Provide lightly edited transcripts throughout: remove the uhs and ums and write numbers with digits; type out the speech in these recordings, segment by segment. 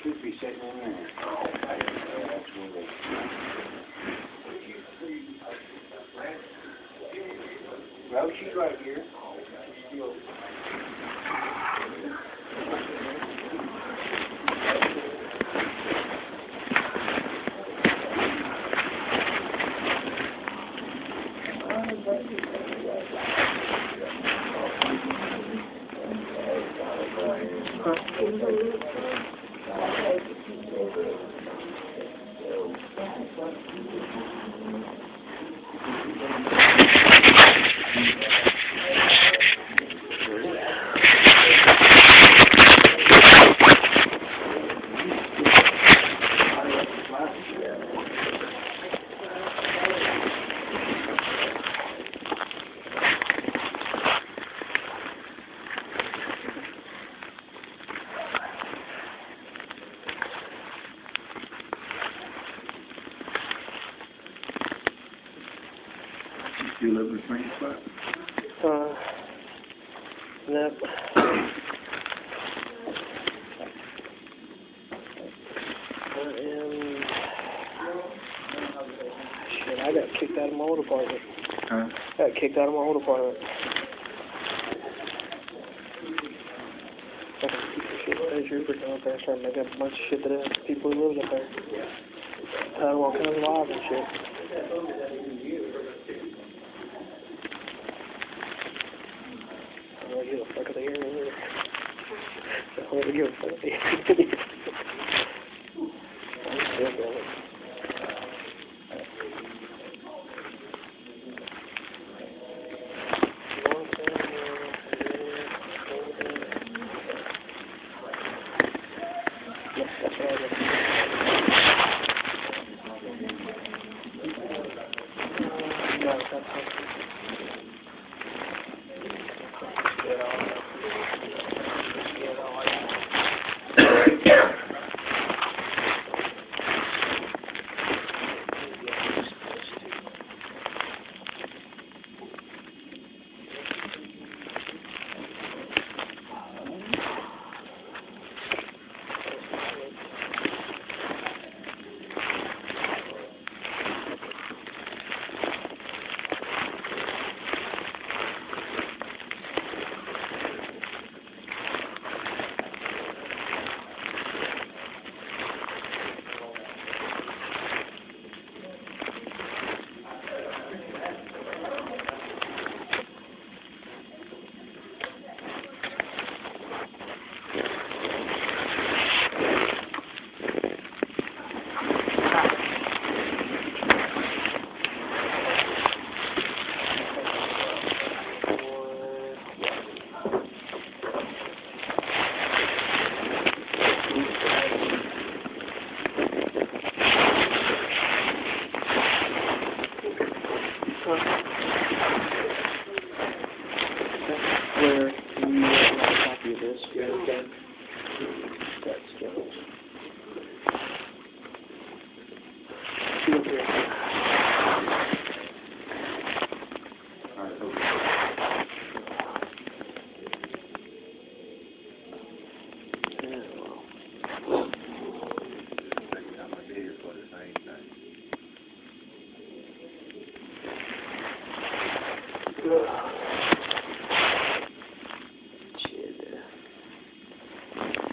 Should be sitting in there. Well, she's right here. You live in the same spot? Nope. I got kicked out of my old apartment. Huh? Got kicked out of my old apartment. Fucking piece of shit state trooper came up there and started making up a bunch of shit to the people who lived up there. Telling them all kinds of lies and shit. I don't give a fuck if they hear me. I don't really give a fuck if they hear me. I'm still going. Where you have a copy of this. That's Jones. See up here.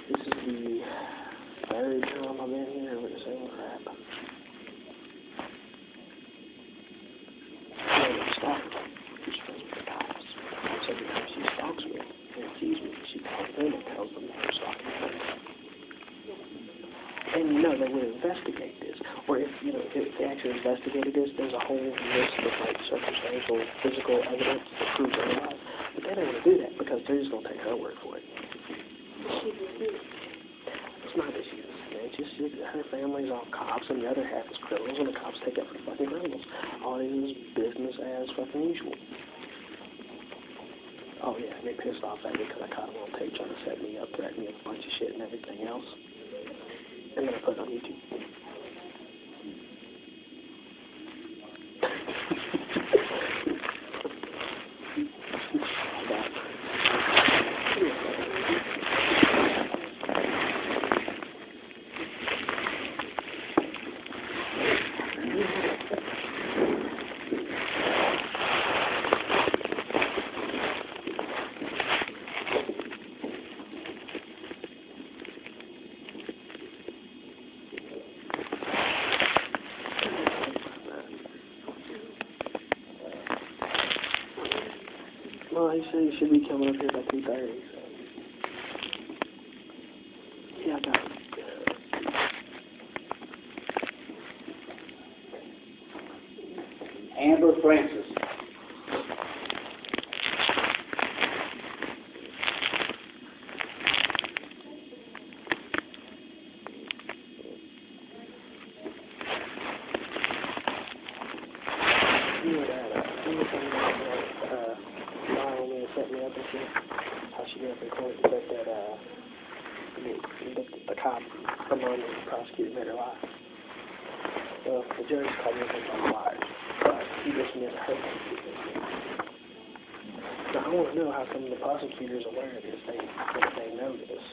This is the third time I've been here with the same crap. Stop. She's friends with the cops. So because she stalks me and sees me, she calls them and tells them that I'm stalking her. And they would investigate this. Or if they actually actually investigated this, there's a whole list of like circumstantial, physical evidence that proves otherwise. But they don't want to do that because they're just gonna take her word for it. It's not that she's a snitch. It's just that her family's all cops and the other half is criminals, and the cops take up for fucking criminals. All it is business as fucking usual. Oh yeah, and they pissed off at me because I caught them on tape trying to set me up, threaten me with a bunch of shit and everything else. And then I put it on YouTube. Well, he said he should be coming up here by 2:30, so. Yeah, I got it. Amber Francis. You know that, lying me and set me up and shit. How she got up in court and said that, the cop from on the prosecutor made her lie. Well, the judge called me a bunch of liars, but he dismissed her. Now, I want to know how come the prosecutor's aware of this, that they know this.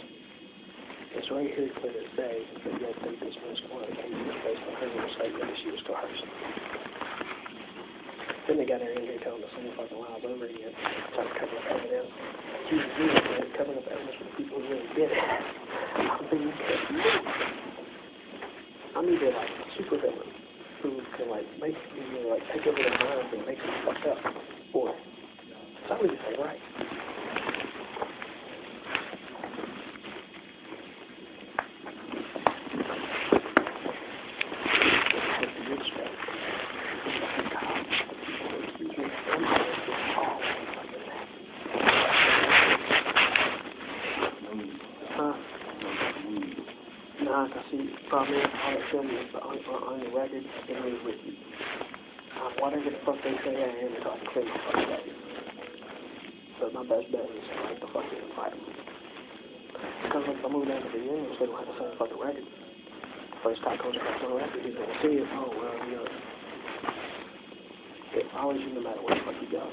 It's right here clear to say that they dismissed one of the cases based on her little statement that she was coerced. Then they got her in here telling the same fucking lies over again, trying to cover up evidence. Accusing me of covering up evidence for the people who really did it. I need a like super villain who can like make me like take over their minds and make them fucked up. Boy, something just ain't right. Nah, I see. Problem is, all it shows me is on the record, it means with you. Whatever the fuck they say, I am talking clear my fucking up. So my best bet is to like the fucking environment. Because if I move down to Virginia, so they don't have the same fucking record. First time comes across on record, he's gonna see it. Oh well, you know. It follows you no matter where the fuck you go.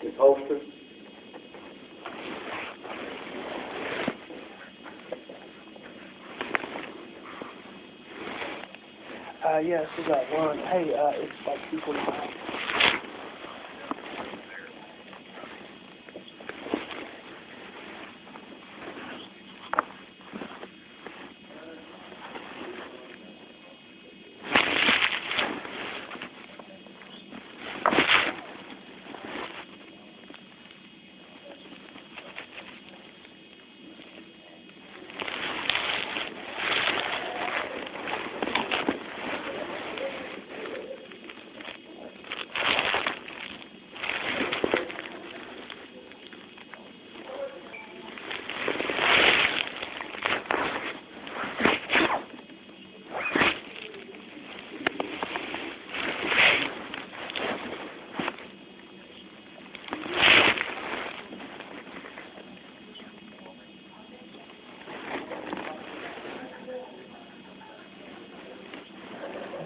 The poster. Yes, we got one. Hey, it's like 2:45.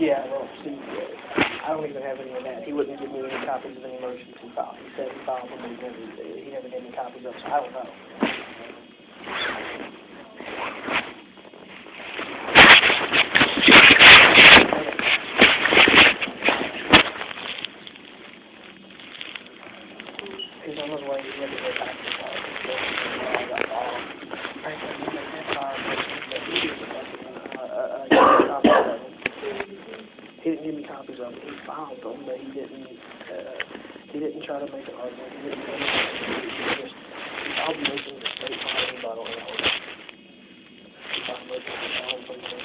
Yeah, well, see, I don't even have any of that. He wouldn't give me any copies of any motions he filed. He said he filed them, but he never gave me copies of them, so I don't know. He's on his way, he's looking at copies of all this stuff. I got all. Frankly, he made that file, but he didn't give me copies of them. He didn't give me copies of them. He filed them, but he didn't try to make an argument. He didn't do anything. He just filed the motion to state my rebuttal and all that. He filed the motion to file something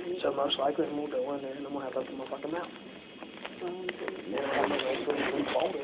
and so most likely I'm gonna go in there and I'm gonna have to open my fucking mouth. And I'm gonna go through the folder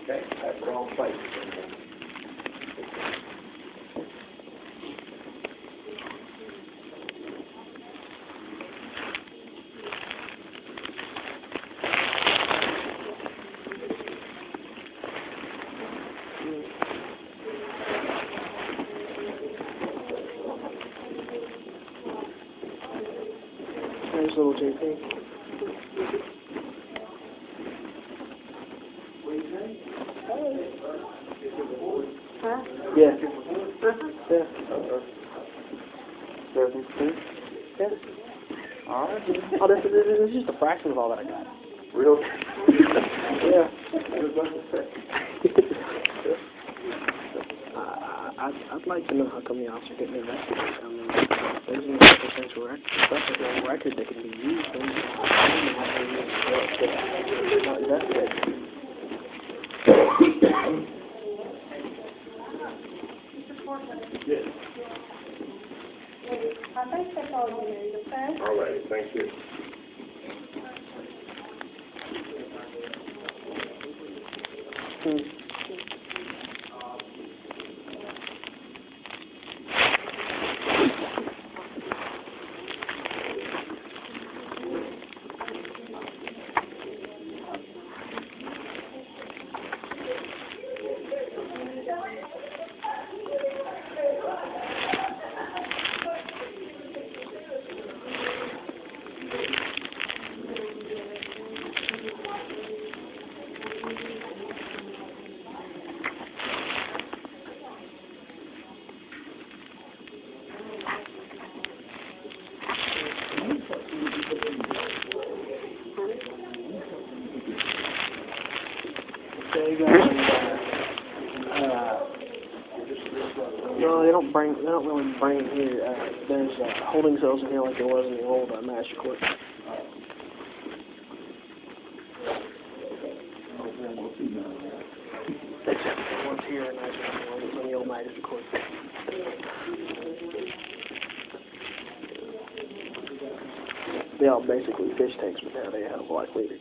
Okay, that's the wrong place. There's little JP. Huh? Yeah. Uh-huh. Yeah. Alright. Oh, this is just a fraction of all that I got. Real? Yeah. I'd like to know how come the officer didn't investigate. I mean, there's no potential record that can be used. I don't know how they use not investigated. Yes. I think that's all you need, okay? All right, thank you. They got no, they don't really bring it here. There's holding cells in here like there was in the old master court. Except for the ones here and that's in the old master court. They all basically fish tanks, but now they have black leader.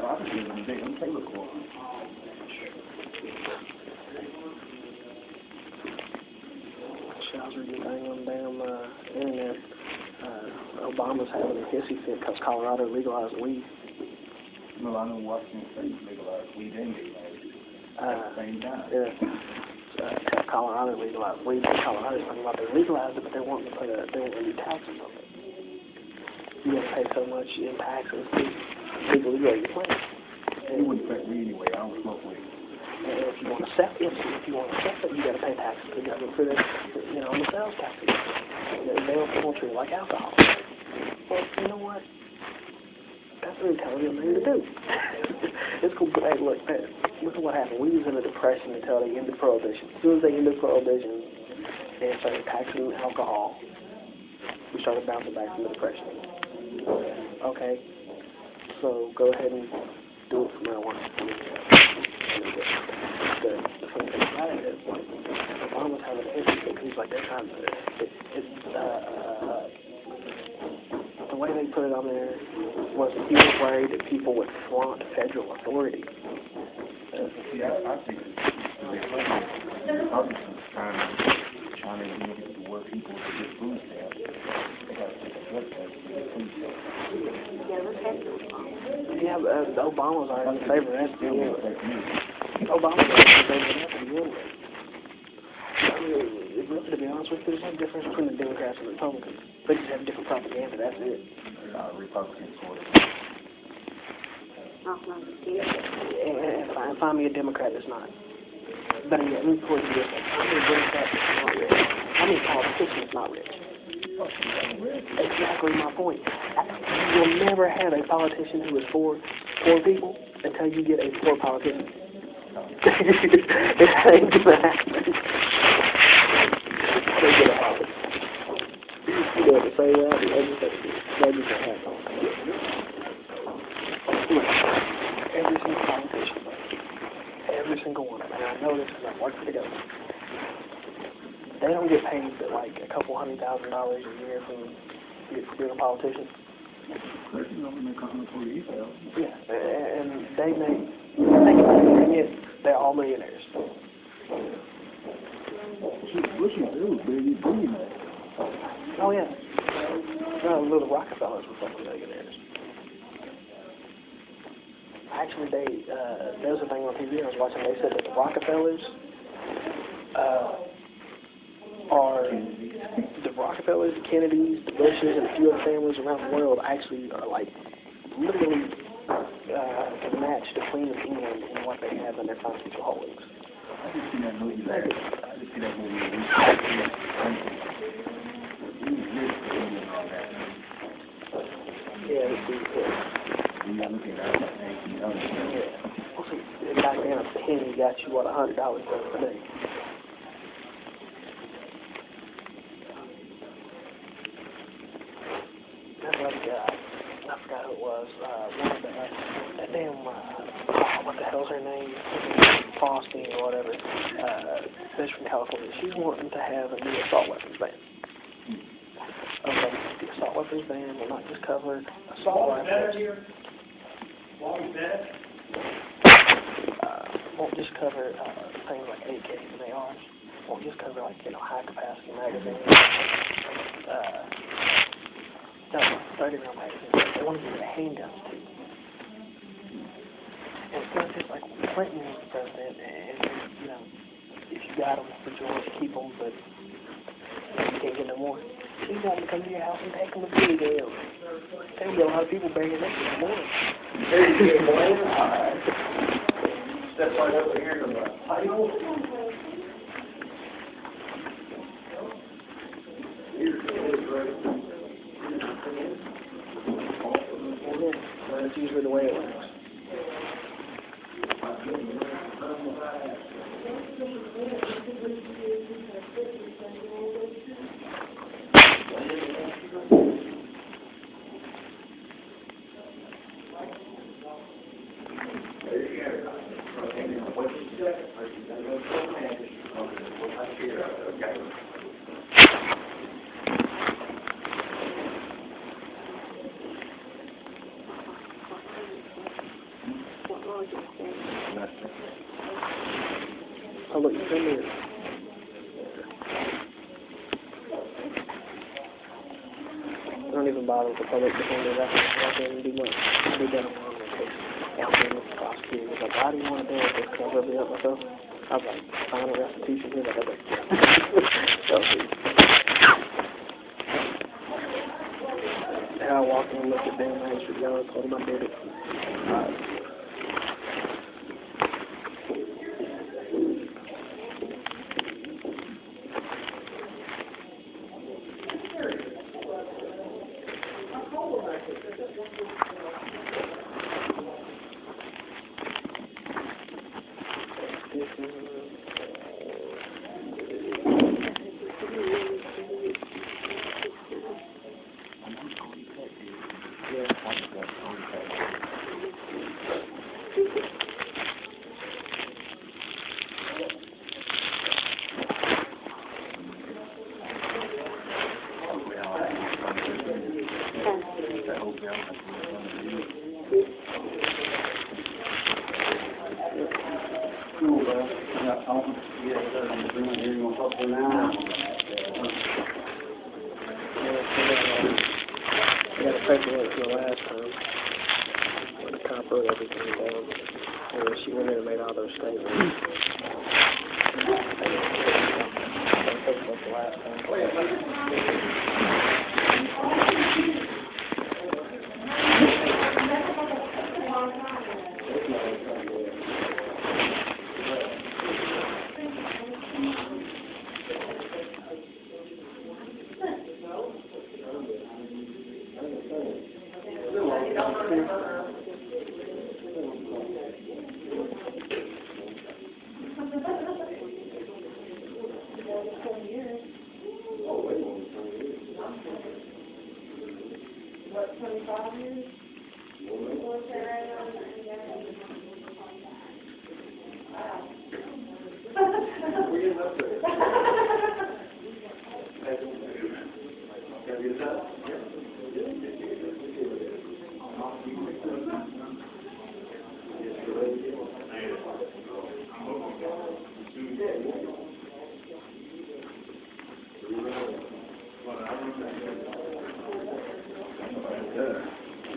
I was reading a thing on damn internet. Obama's having a hissy fit because Colorado legalized weed. No, I know Washington State legalized weed and legalized at the same time. Yeah. Colorado legalized weed. Colorado's talking about they legalized it, but they want to do taxes on it. You have to pay so much in taxes to legally grow your plant. It wouldn't affect me anyway. I don't smoke weed. And if you want to sell it, you got to pay taxes to the government for the, on the sales taxes. They don't treat it like alcohol. Well, you know what? That's an intelligent thing to do. It's cool. Hey, look at what happened. We was in a depression until they ended prohibition. As soon as they ended prohibition and started taxing alcohol, we started bouncing back from the depression. Okay, so go ahead and do it for marijuana. The funny thing about it is, like, Obama's having an issue because he's like, they're trying to, the way they put it on there was he was worried that people would flaunt federal authority. Yeah, I think the Republicans trying to get the work people to get food stamps. They got to take a drug test to get food stamps. Yeah, Obama's already in favor of that to begin with. Obama's already in favor of that to begin with. I mean, really, to be honest with you, there's no difference between the Democrats and the Republicans. They just have different propaganda, that's it. Republicans sort of. And find me a Democrat that's not. Better yet, let me put it this way. Find me a Democrat that's not rich. I mean, a politician that's not rich. Exactly my point. You'll never have a politician who is for poor people until you get a poor politician. It ain't gonna happen. It ain't gonna happen. You have to say that, and everything. That's just gonna happen. Every single politician, every single one of them, and I know this because I've worked for the government. They don't get paid but like $200,000 a year from being a politician. Yeah, and they make, and yet they're all millionaires. Oh yeah. No, the Rockefellers were fucking millionaires. Actually, there was a thing on TV I was watching. They said that the Rockefellers the Kennedys, the Bushes, and a few other families around the world actually are like literally can match the Queen of England in what they have in their financial holdings. I just seen that movie. Yeah, it's well, see, back then a penny got you what $100 does today. That's like I forgot who it was. One of the that damn what the hell's her name? Faustine or whatever. Fish from California. She's wanting to have a new assault weapons ban. Okay, the assault weapons ban will not just cover assault rifles. Won't just cover things like AKs and ARs. Won't just cover like high capacity magazines. 30-round magazines. They want to give it handguns too. And it's not just like Clinton was the president, and if you got them for George, keep them, but you can't get no more. She wanted to come to your house and take them to the jail. There'll be a lot of people banging up in the morning. There you go, boy. Step right over here to the table. Yeah, that's usually the way it works. Oh, look, come here. I don't even bother with the public defender. I can't even do much. I do that on my own case. walked in with the prosecutor. He was like, why do you want to do it? Just because I be up myself? I was like, sign a restitution. He was like, okay. So, and I walked in and looked at Ben Magistrate Young, told him I did it. Paperwork from the last time when the cop wrote everything down, and then she went in and made all those statements. Paperwork the last time.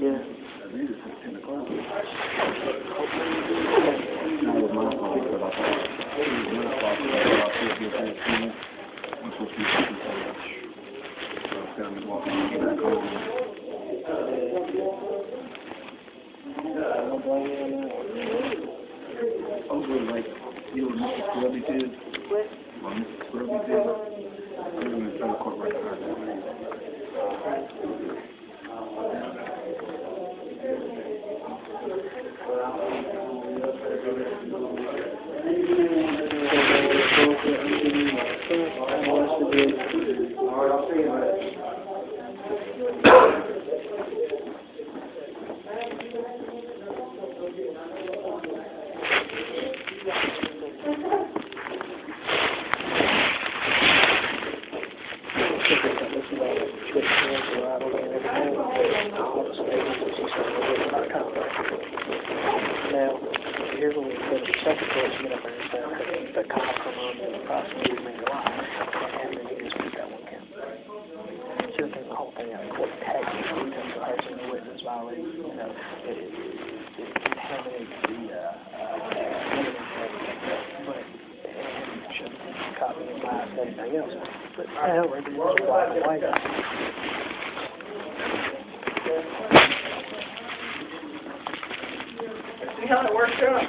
Yeah. Like, you know, Mr. Scrubby did. Well, Mr. Scrubby did. I'm going to try to court right now. I'll see you later. Now, here's when we go to the second court, you get up there and say, the cop come on and the prosecutor made a lie, and then you just put that one count. Should have taken the whole thing out of court, technically, because the person, the witness violates, you know, it contaminates the evidence, but it should have copied the lie and everything else. But hell, we're doing it black and white. See how it works out?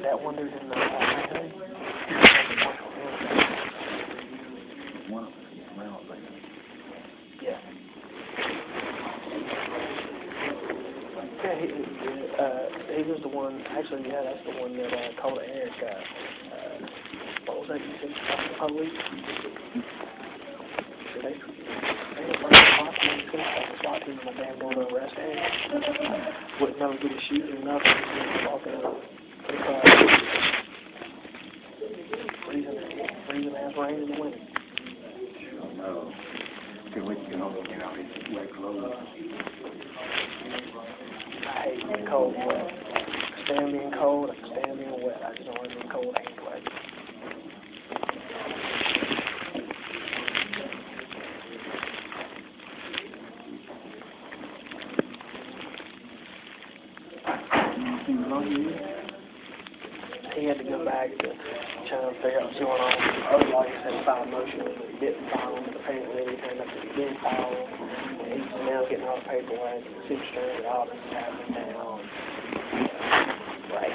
That one dude in the yeah. Yeah, he was the one, actually, yeah, that's the one that told Eric, what was that you said, the police? They were SWAT team on the damn door to arrest Eric. Wouldn't never get a shoot or nothing, just walking up. Freezing ass rain in the winter. Sure, no. Can't wait to get home and get out and wear clothes. I hate the cold weather. stand being cold, I can stand being wet. I just don't want to be cold anyway. He had to go back to try to figure out what's going on. Otherwise, he said file a motion, but he didn't file them. Apparently, he turned up that he didn't file them. And he's now getting all the paperwork. The superstar of the office is happening now. Right.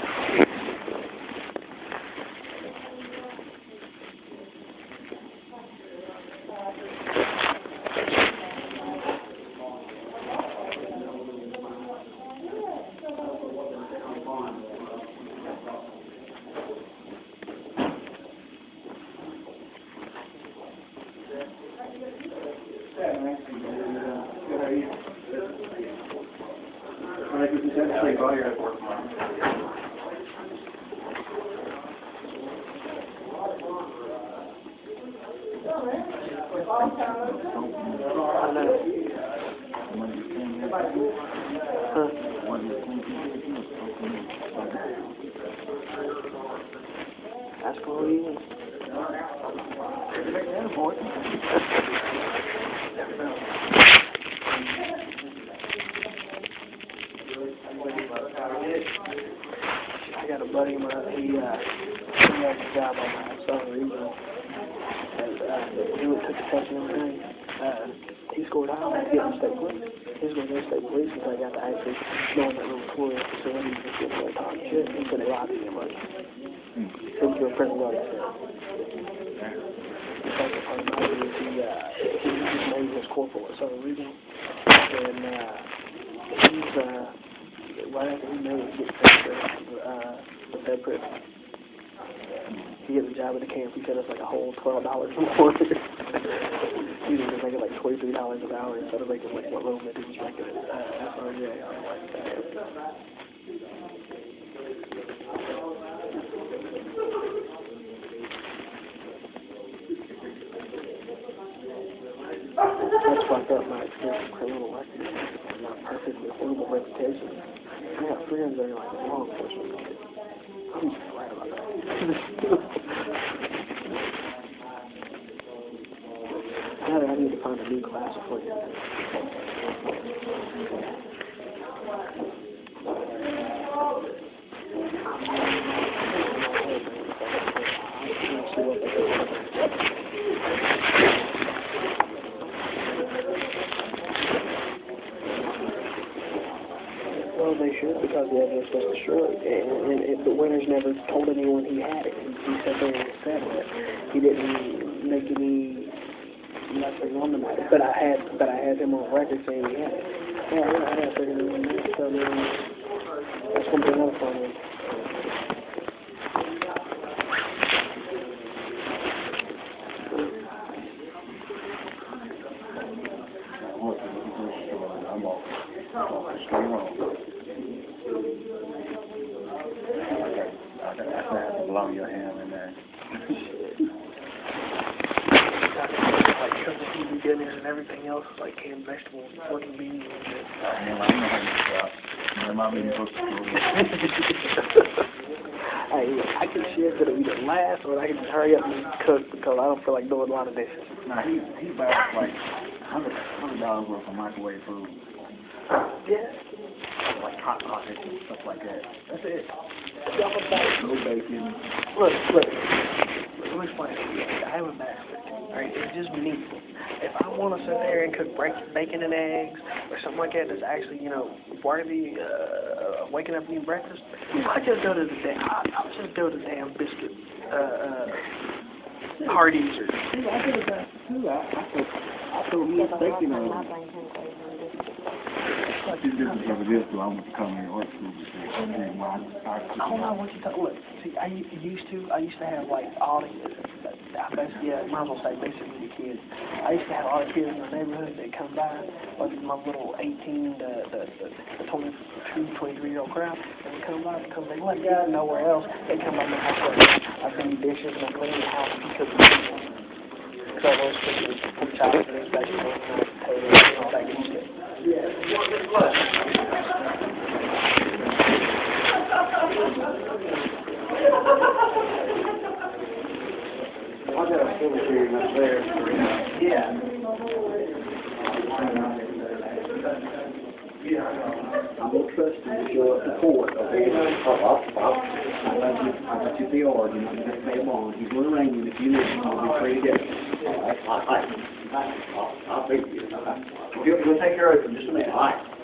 That's cool, you. I got a buddy of mine, he has a job on my Southern Regional, and he took the test and everything. He scored high to get in state police. He's going to go to state police until I got to actually know that little tour facility and just get to talk shit. He said they lied to him, like, he said he's going to prison guard himself. The second part about it is he just made his corporal at Southern Regional, and he's, right after he made it, he gets sent to the Fed prison. He gets a job at the camp. He said it's like a whole $12 more. He's just making like $23 an hour instead of making like what little bit he was making at SRJ. I don't like that. That's fucked up my experience with criminal record. My perfectly horrible reputation. I got friends that are like law enforcement. I'm just glad about that. Now that I need to find a new class for you. Well, they should, because the evidence was destroyed, and the winners never told anyone he had it. He sat there and said that he didn't make any nothing on the matter, but I had him on record saying he had it. Yeah, I had figured it out. So that's gonna be another fun one. Blow your hand in there. Like cooking dinners and everything else, like canned vegetables and fucking beans and shit. I know how you stop. I'm not even supposed to Hey, I can shit that either last or I can just hurry up and cook because I don't feel like doing a lot of dishes. Nah, he buys like $100 worth of microwave food. Yeah. Like hot pockets and stuff like that. That's it. No bacon. Look. Let me explain it to you. I have a bastard. Alright, it's just me. If I want to sit there and cook bacon and eggs or something like that that's actually, worthy waking up and eating breakfast, I just go to the I'll just go to the damn biscuit Hardee's or. See, I did that too. I told me bacon on It's different because it is, so I went to culinary arts school. I don't know what you thought. Look, see, I used to have like all the, basically, might as well say basically the kids. I used to have all the kids in the neighborhood that come by, like my little 18 to 22, 23-year-old crowd, and they come by because they let go nowhere else. They come by my house. I clean dishes and I clean the house because of the so those things, from childhood, vegetables, potatoes, and all that good shit. Yeah. cemetery up there. Yeah. I'm gonna trust you to show up to court, okay? I'll let you be ordered, you just pay a bond. He's gonna arraign you in a few minutes, I'll be free to go. All right. I'll fix you. We'll take care of it in just a minute, all right?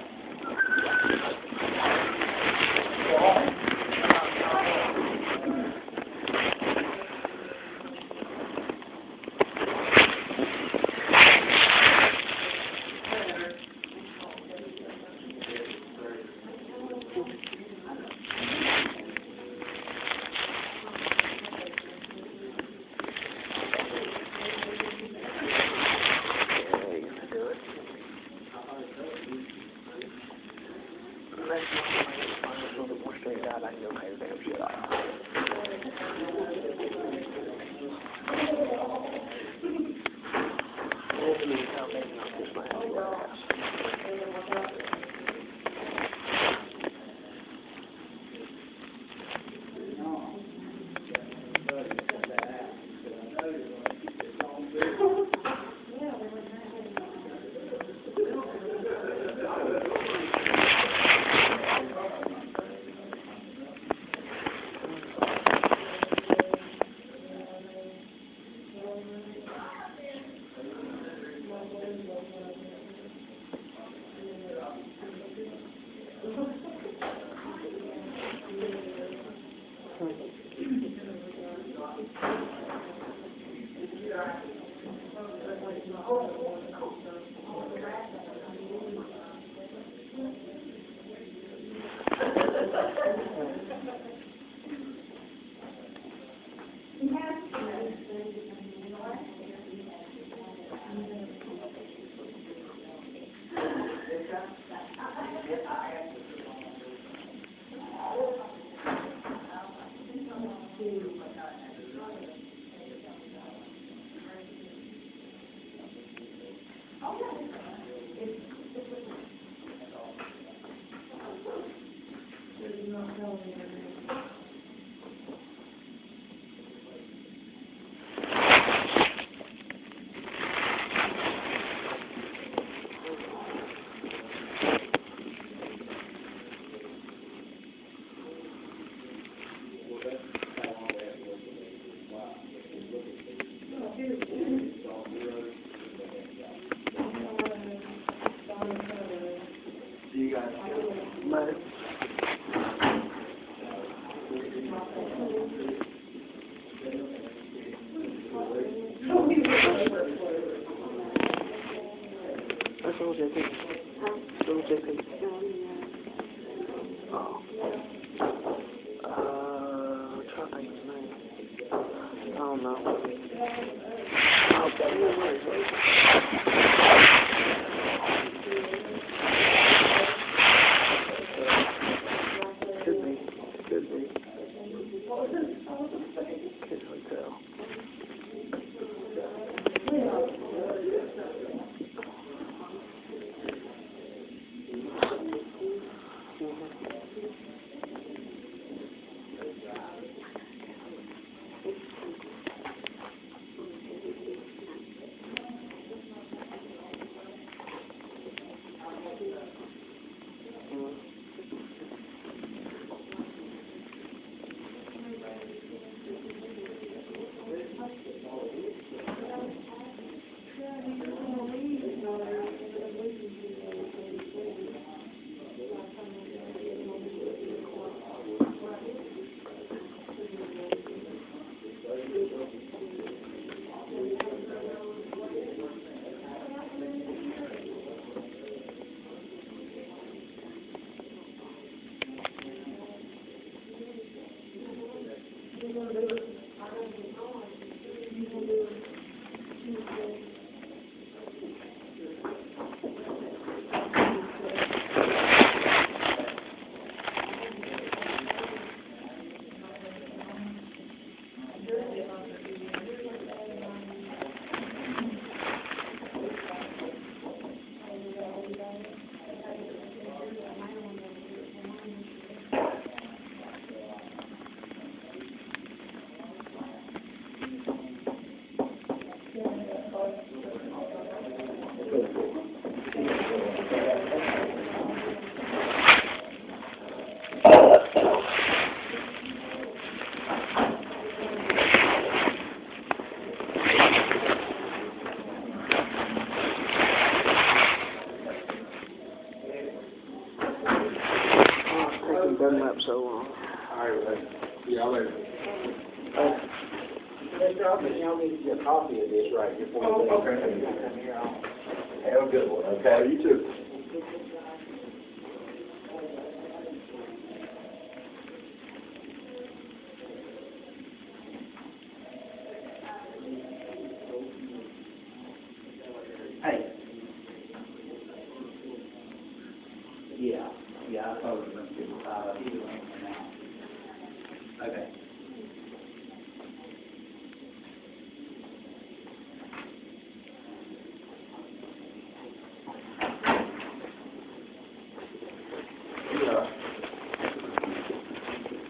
We've done that so long. See y'all later. Mr. Officer, y'all need to get a copy of this right before you leave. Okay. Have a good one, okay? You too. Hey. Yeah, I told him, okay.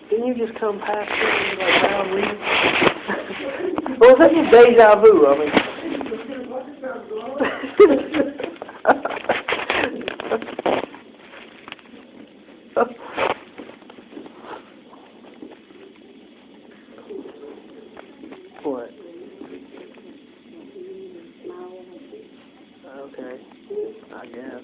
Didn't you just come past me like now, Lee? Or was that just deja vu? I mean. What? Okay, I guess.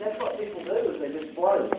That's what people do, is they just float.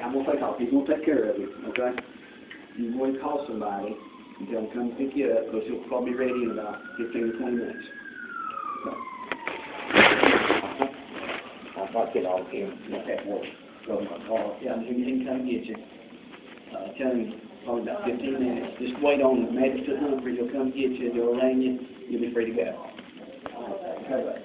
I'm gonna take off. He's gonna take care of you, okay? You go and call somebody and tell them to come pick you up, because he'll probably be ready in about 15 to 20 minutes. Okay. I'll talk it all here. Okay, well, go in my car. Yeah, he can come get you. Tell him probably about 15 minutes. Just wait on Magistrate Humphrey. He'll come get you. They'll arraign you. You'll be free to go. Okay, bye.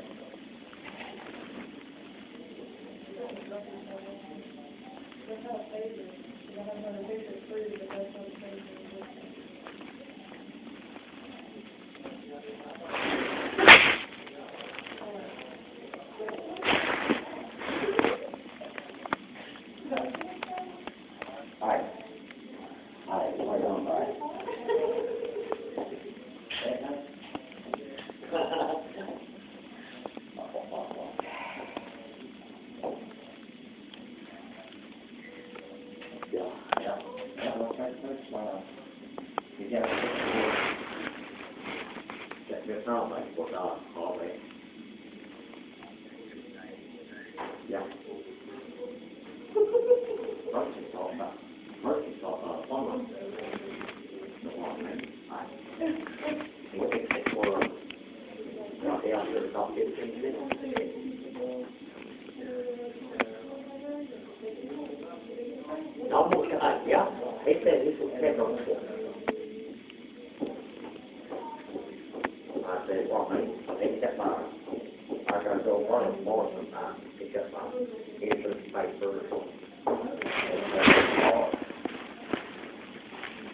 Việt Nam này của ta có về nó một cái ảnh nhá, cái tên cái sự thêm đồng của they want me, they get my, I gotta go run them more sometimes to get my insurance papers.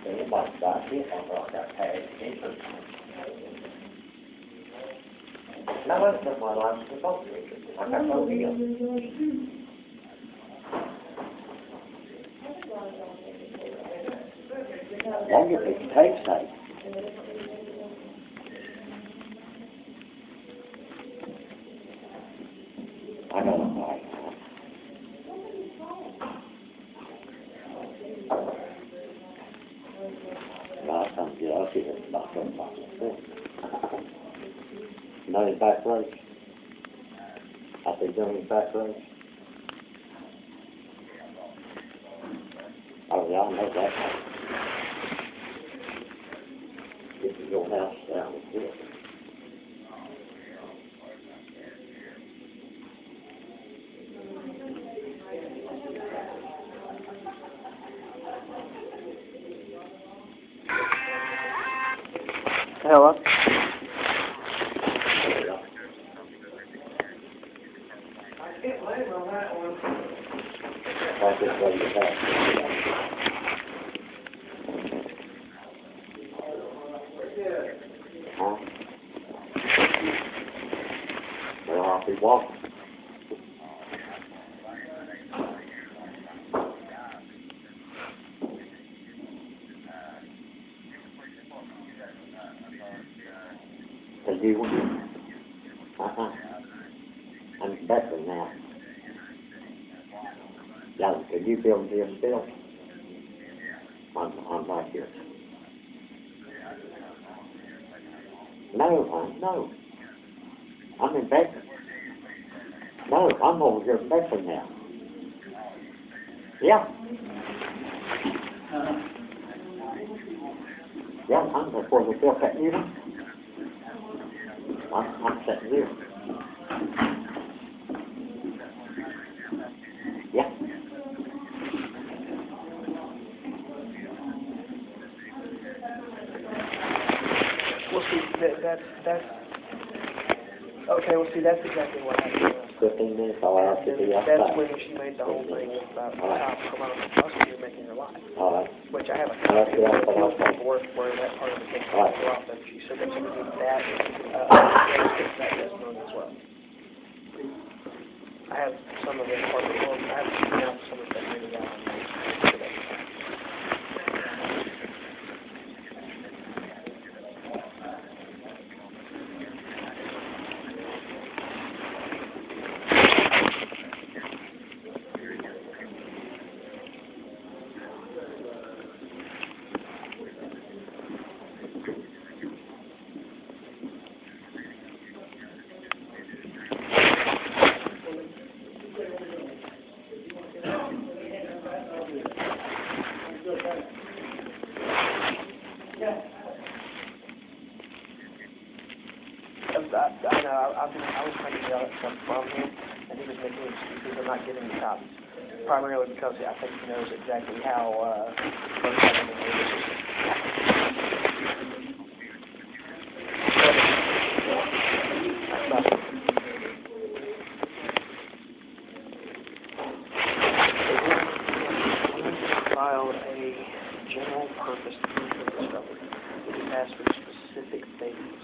Anybody got hit on that pay insurance? Now that's just my life supposed to be. I got no deal. Long as it takes safe. I don't know why. Last time I see it, about not in back race. I've been doing back race. Oh, yeah, I know that. This is your house down here. Hello? That's just what you have. Huh? Well, I'll be walking. Can you? I'm better now. Yeah, can you build here still? On right here. No, no. I'm in Bedford. No, I'm over here in Bedford now. Yeah. Yeah, I'm before they built that new one. I'm sitting here. Yeah. Well, see, that's okay. Well, see, that's exactly what happened. 15 minutes, I'll have to be That's outside. when she made the whole thing about the All right. top come out of the bus when you're making your life. All right. Which I have a Well, copy that's of what the I'll say. paperwork where that part of the case All right. was dropped, and she said that she would do that, that testimony as well. I have some of it part of the book. I have some of that written down today. I was trying to get all that stuff from him, and he was making excuses of not giving me copies. Primarily because I think he knows exactly how what's happening in the system. filed a general purpose proof of discovery. It just asks for specific things,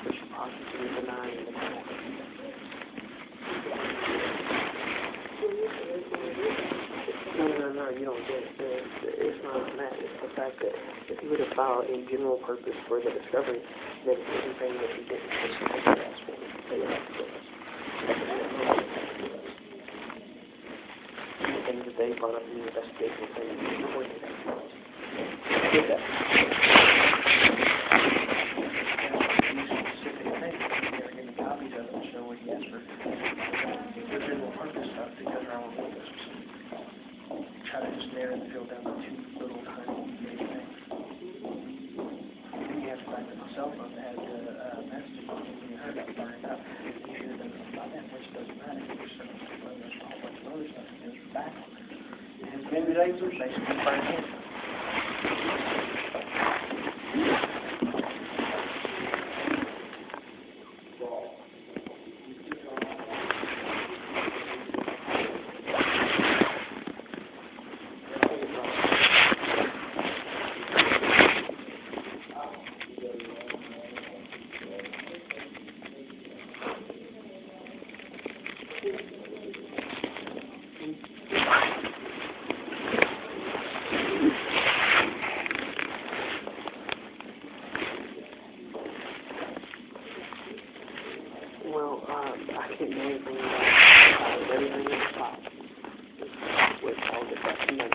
which the prosecutor denied in the court. No, you don't get it. It's not on that. It's the fact that if you would have filed a general purpose for the discovery, then anything that you didn't specifically ask for, they would have to give us. The things that they brought up in the investigation thing, they pointed out to us. Did that. Specific things, they're getting copies of it and show what he asked for. The general purpose stuff to cover our own lists. Try to just narrow the field down to two little tiny big things. Then you have to find the cell phone that had the messages on it when you heard that burned up. You hear them about that, which doesn't matter. There's so much other stuff, a whole bunch of other stuff that goes back on it. And his candidates are basically burned in. Well, I can't do anything about everything in the file, which I'll get back to them.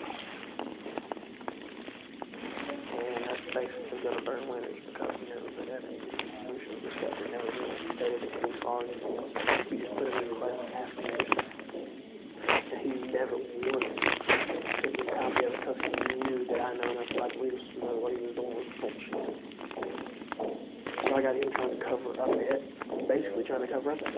And that's basically going to burn winners because we never put that in the solution of discovery, never really stated it any far anything else. We just put it in the request asking him. And he never wanted to take a copy of it because he knew that I know enough about the leaders to know what he was doing was bullshit. So I got him trying to cover up it. Basically trying to cover up that.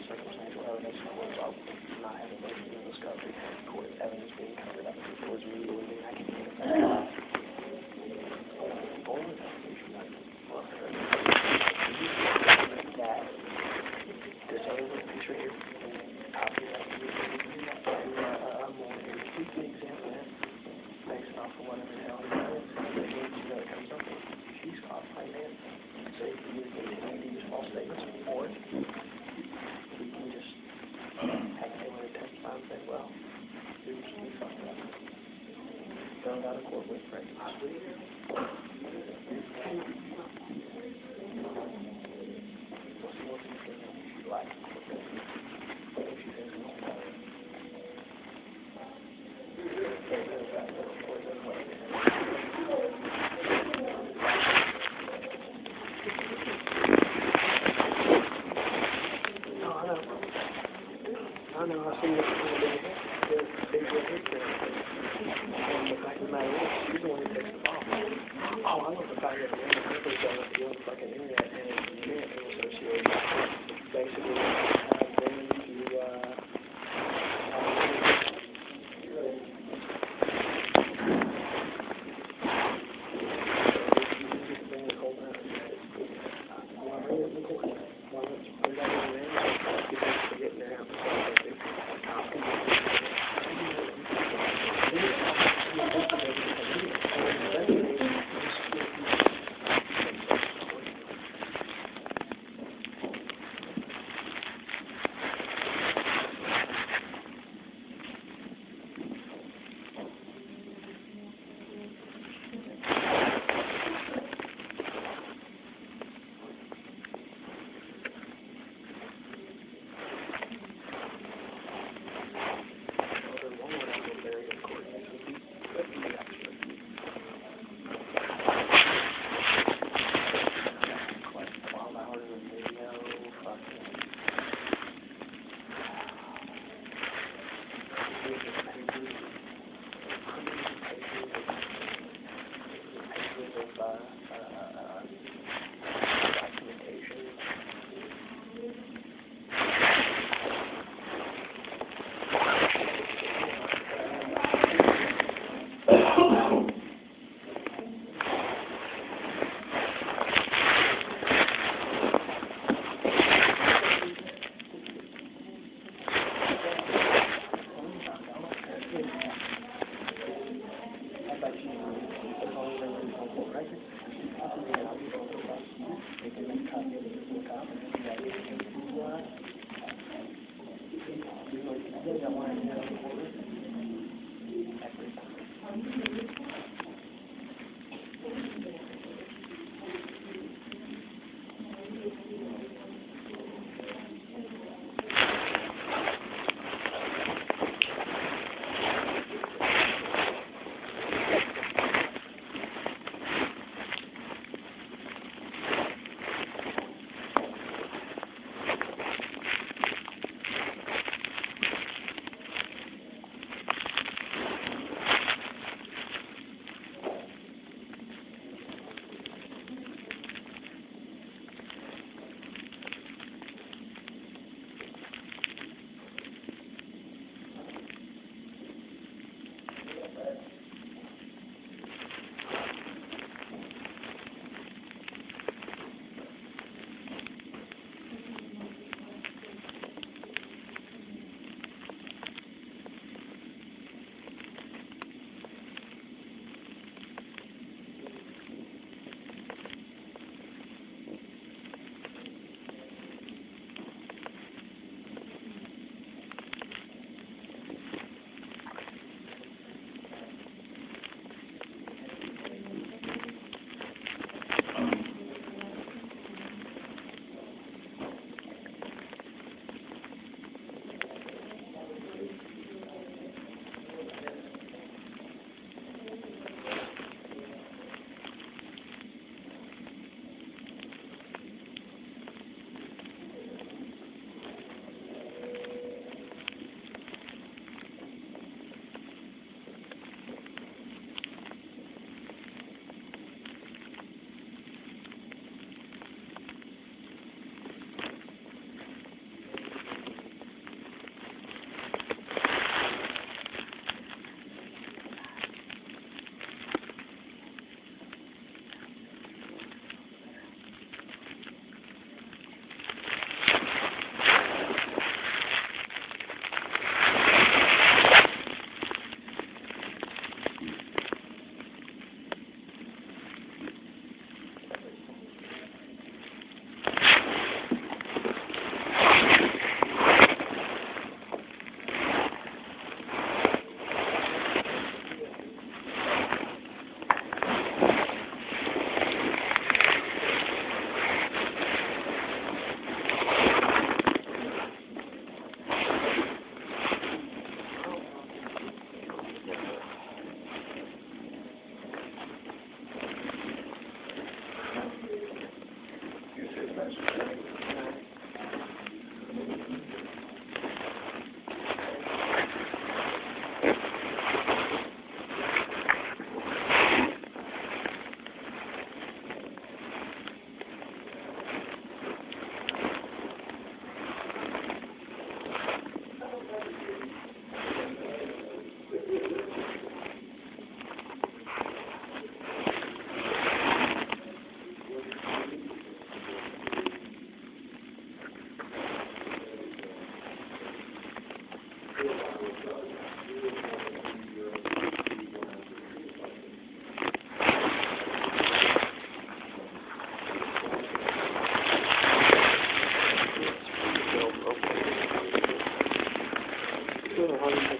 Circumstantial evidence, not having made a discovery, court evidence being covered up. If it was me, I can off or whatever the hell he does. And then she gotta come something. She's caught like that. So if you continue to use false statements for it, we can just have him in a testify and say, well, you fucked up. Thrown out of court with prejudice. What's the worst thing you like? If she says no. I know, I seen this before. And the fact of the matter is, she's the one who takes the ball. Oh, I love the fact that the young people done it, the fucking internet and it's associated. Basically,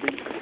speak.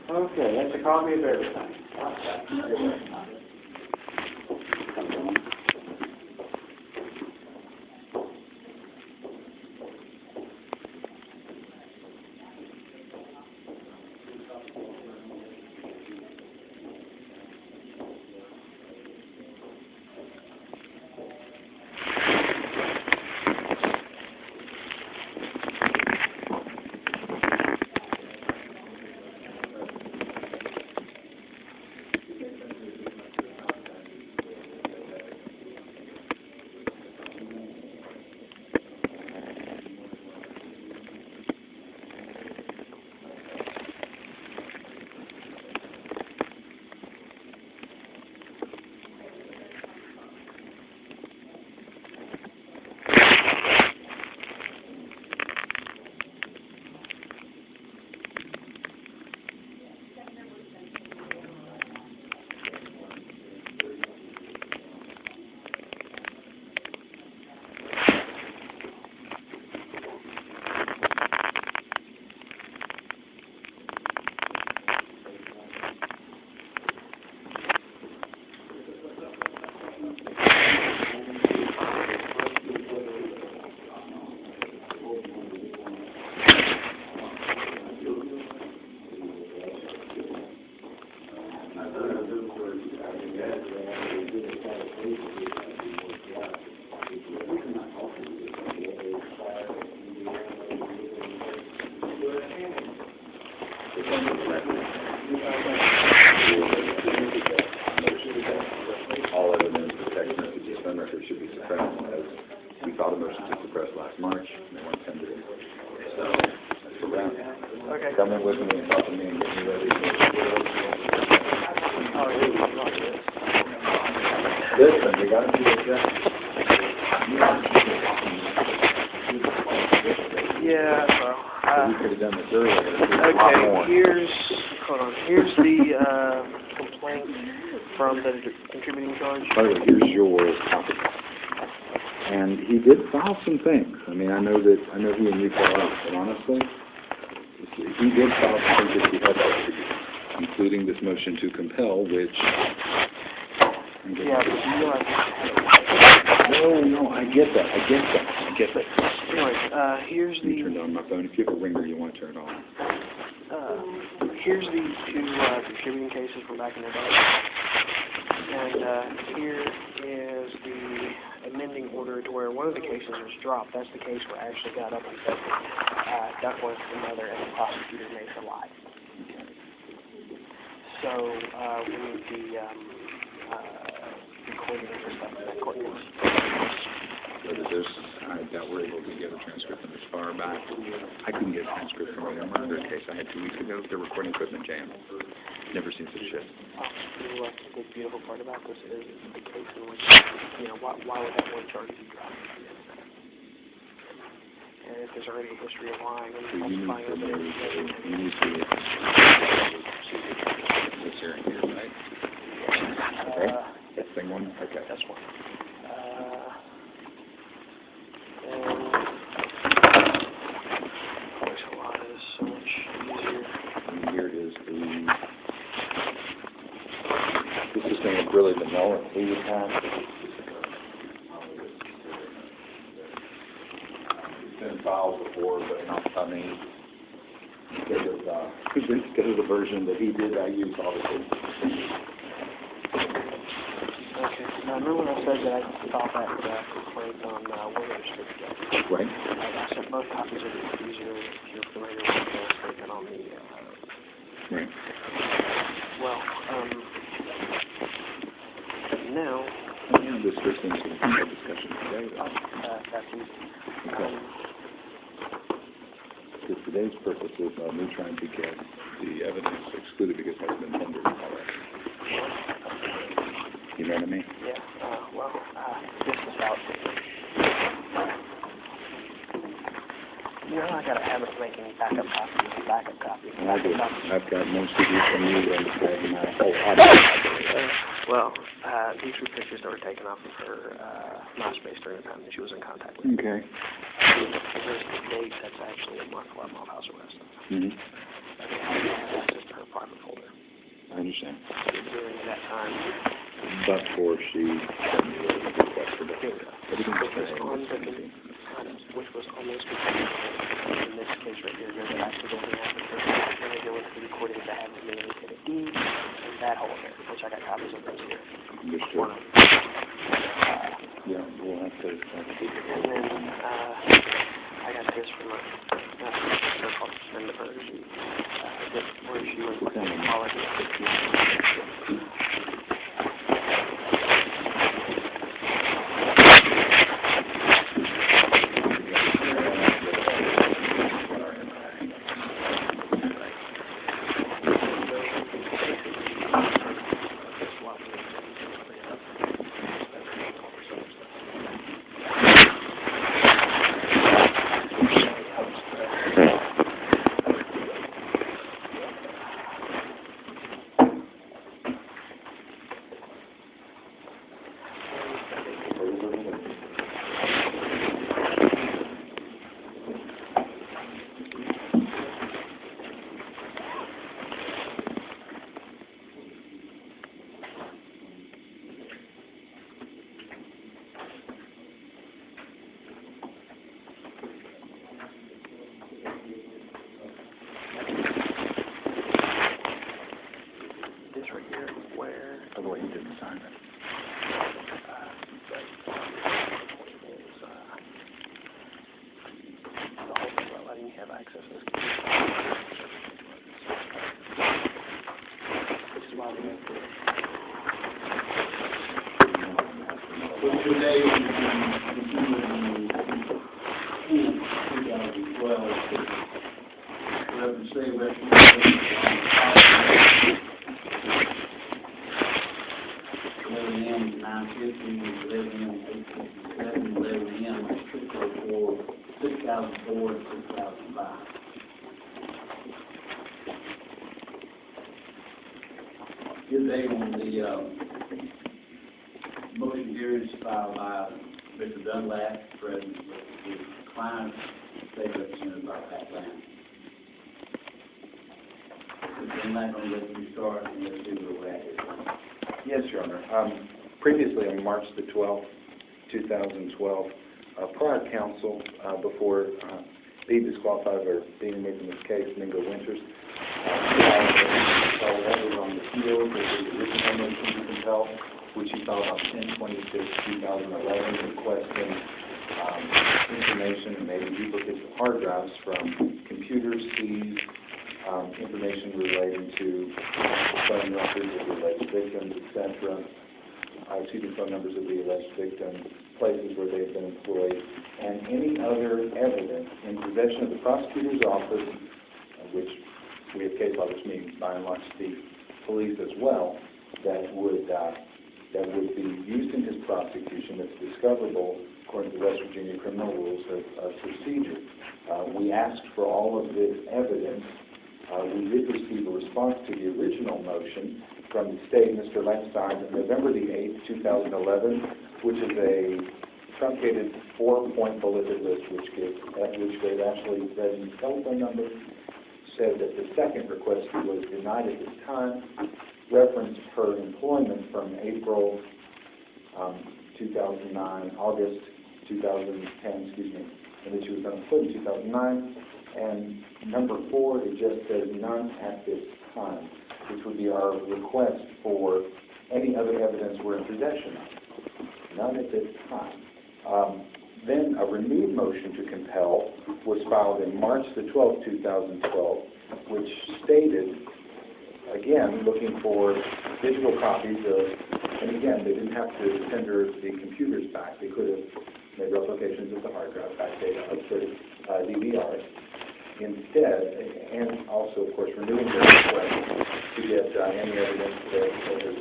Okay, that's a copy of everything. All evidence of text messages, phone records should be suppressed, as we filed a motion to suppress last March, and they weren't tendered. So, that's for that. Okay. Come in with me and talk to me and get me ready. Oh, yeah. Listen, you gotta do it, Jeff. Yeah, well, We could have done this earlier. There's a lot okay, more. here's the, complaint from the contributing charge. By the way, here's your copy. And he did file some things. I mean, I know he and you fell out, but honestly, he did file some things that he had for you, including this motion to compel, which. Yeah, but you realize, No, I get that. anyways, here's Let me the, turn down my phone. If you have a ringer, you want to turn it on. here's the two, contributing cases from back in the day. And, here is the amending order to where one of the cases was dropped. That's the case where Ashley got up and said, Duckworth's the mother and the prosecutor made her lie. So, we need the, recording of the stuff in that court case. So that there's, I doubt we're able to get a transcript from this far back. I couldn't get a transcript from a murder case I had 2 weeks ago. The recording equipment jammed. Never seen such shit. You know what the beautiful part about this is the case in which, you know, why would that one charge be dropped? And if there's already a history of lying and So you falsifying evidence, need to this hearing here, right? Okay. That's thing one? Okay. that's one. Voice a lot is so much easier. And here is this is thing of really the null and we would have. It's been filed before, but not, I mean, because of the version that he did, I used obviously. Okay. Remember when I said that I thought that complaint on William Street? Right. I sent both copies of it easier if you're familiar with the statement on the. Right. Well, now. Yeah, this first thing is a discussion today, though. That's easy. Okay. For today's purposes, we're trying to get the evidence excluded because it has been tendered already. You know what I mean? Yeah. Well, this is outdated. You know, I got a habit of making backup copies. And I do. I've got most of these from you and my whole Well, these were pictures that were taken off of her MySpace during the time that she was in contact with me. Okay. Here's the date. That's actually a month while I'm house arrest. Mm-hmm. That's just her private folder. I understand. During that time, But for she sent me a request for that. which was on this computer. In this case right here, there's actually going to happen first. And they go into the recordings that have me and a deed and that whole here, which I got copies of those here. Understood. Yeah, we'll have to. And then I got this from a so-called friend of hers, where she was working in college. By the way, he didn't sign it. The whole thing about letting you have access to this computer. Which is why we have to. Today, Reverend Say recommendation. 9:50, 11 a.m., 8:57, 11 a.m., 6:04, 6,004, and 6,005. Good day on the motion here is filed by Mr. Dunlap, President, with the client, state represented by Pat Lamb. Mr. Dunlap, I'm going to let you start and let's see where we're at here. Yes, Your Honor. Previously, on March the 12th, 2012, prior counsel, before being disqualified or being removed from this case, Mingo Winters, filed a letter on the field with the original motion to compel, which he filed on 10/26/2011, requesting information and maybe duplicates of hard drives from computers seized, information relating to phone records of the alleged victims, etc. Phone numbers of the alleged victims, places where they've been employed, and any other evidence in possession of the prosecutor's office, which we have case law, which means by and large the police as well, that would be used in his prosecution, that's discoverable according to West Virginia criminal rules of procedure. We asked for all of this evidence. We did receive a response to the original motion from the state. Mr. Lentz signed on November the 8th, 2011, which is a truncated 4-point bulleted list, which gave Ashley Redden's telephone number, said that the second request was denied at this time, referenced her employment from April 2009, August 2010, and that she was unemployed in 2009. And number 4, it just says none at this time, which would be our request for any other evidence we're in possession of. None at this time. Then a renewed motion to compel was filed in March the 12th, 2012, which stated, again, looking for digital copies of, and again, they didn't have to tender the computers back. They could have made replications of the hard drive, backdated, updated DVRs. Instead, and also, of course, renewing the request to get any evidence that is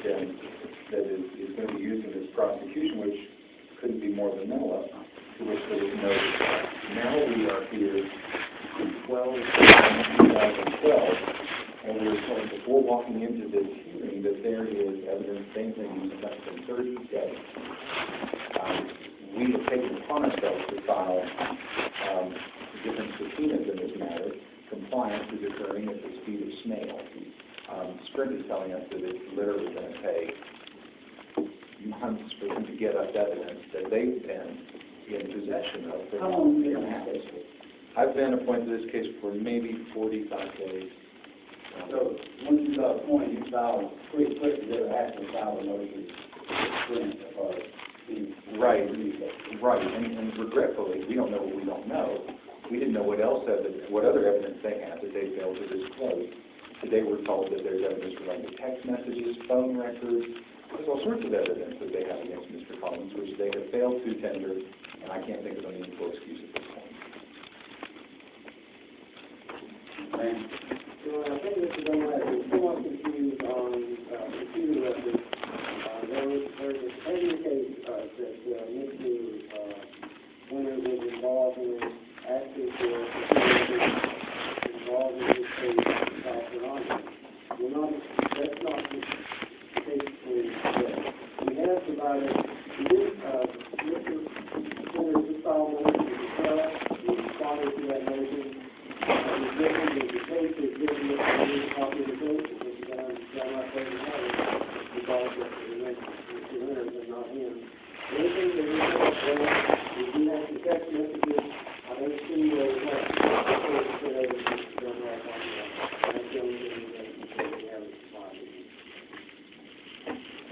going to be used in this prosecution, which couldn't be more vanilla, to which there was no response. Now we are here in 2012, and we're told before walking into this hearing that there is evidence things that used less than 30 days. We have taken upon ourselves to file different subpoenas in this matter. Compliance is occurring at the speed of snail. Sprint is telling us that it's literally going to take months for them to get us evidence that they've been in possession of. How long have you been at this? I've been appointed to this case for maybe 45 days. So, once you got appointed, you filed pretty quickly, they were actually filed a motion to print or Right, and regretfully, we don't know what we don't know. We didn't know what other evidence they had that they failed to disclose. Today we're told that there's evidence related to text messages, phone records. There's all sorts of evidence that they have against Mr. Collins, which they have failed to tender, and I can't think of a meaningful excuse at this point. I think Mr. Dunlap is somewhat confused on computer records. There's a heavy case that Mr. Winters was involved in, asking for computer records involved in this case in South Carolina. That's not the case for today. We have provided, Mr. Winters just filed a motion to compel. We responded to that motion. The case is given us a copy of the case, and Mr. Dunlap doesn't have it, because Mr. Winters and not him. Anything that we do have to text messages. I don't see where we have to say that Mr. Dunlap on that. That's the only thing that we haven't provided.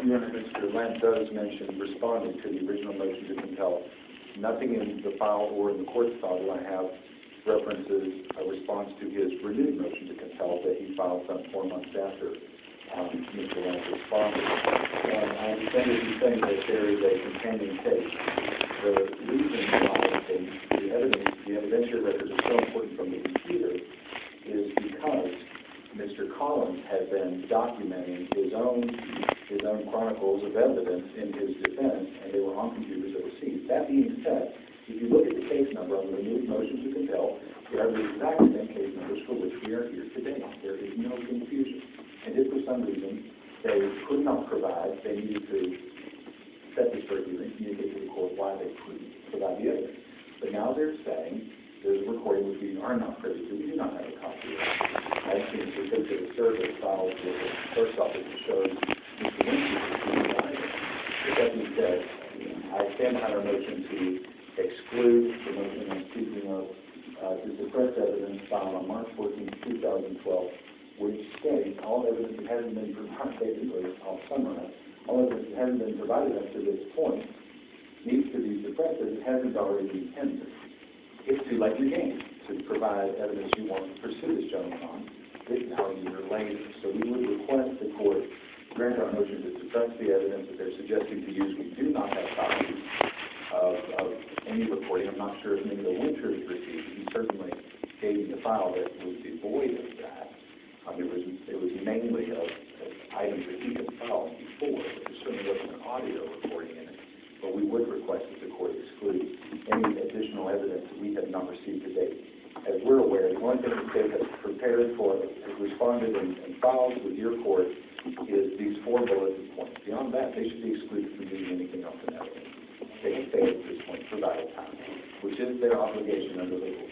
Your Honor, Mr. Lamb does mention responding to the original motion to compel. Nothing in the file or in the court's file do I have references a response to his renewed motion to compel that he filed some 4 months after Mr. Lamb's responded. And I understand that he's saying that there is a companion case. The reason why the evidentiary records are so important from the computer is because Mr. Collins had been documenting his own chronicles of evidence in his defense being said, if you look at the case number on the renewed motion to compel, they are the exact same case numbers for which we are here today. There is no confusion. And if for some reason they could not provide, they needed to set this for a hearing, communicate to the court why they couldn't provide the evidence. But now they're saying there's a recording which we are not privy to. We do not have a copy of it. I've seen a certificate of service filed with the clerk's office that shows Mr. Winfrey provided. With that being said, I stand behind our motion to exclude the motion I'm speaking of to suppress evidence filed on March 14, 2012, which states all evidence that hasn't been provided, basically, I'll summarize, all evidence that hasn't been provided up to this point needs to be suppressed as it hasn't already been tendered. It's too late in the game to provide evidence you want to pursue this gentleman on. It's now a year later. So we would request the court grant our motion to suppress the evidence that they're suggesting to use. We do not have copies of any recording. I'm not sure if maybe the Winters received. He certainly gave me a file that was devoid of that. It was mainly of items that he had filed before, but there certainly wasn't an audio recording in it. But we would request that the court exclude any additional evidence that we have not received to date. As we're aware, the only thing the state has prepared for, has responded and filed with your court is these 4 bulleted points. Beyond that, they should be excluded from using anything else in evidence. They can stay at this point for valid time, which is their obligation under the law.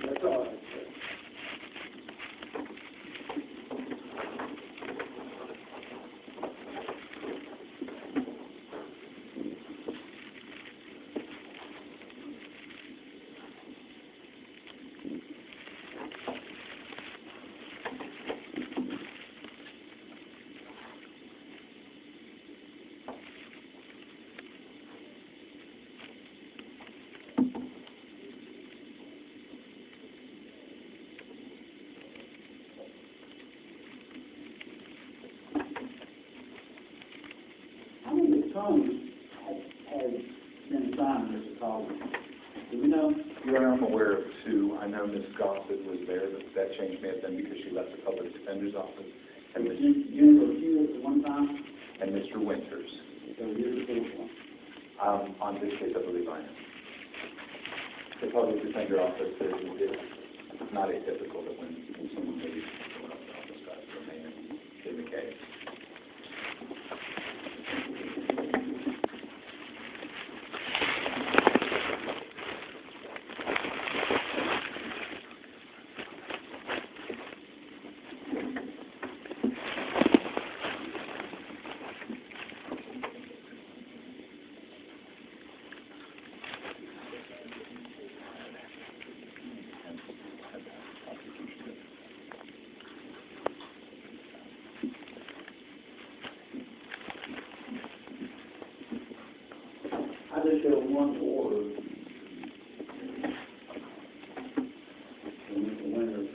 That's all. How many tongues have been signed, Mr. Collins? Do we know? Your Honor, I'm aware of 2. I know Ms. Gossett was there, but that change may have been because she left the public defender's office. And You were accused at one time? and Mr. Winters. So you're the first one. On this case, I believe I am. The public defender office says it's not atypical that when someone leaves, someone else in the office tries to remain in the case. I just show one order. And Mr. Winters,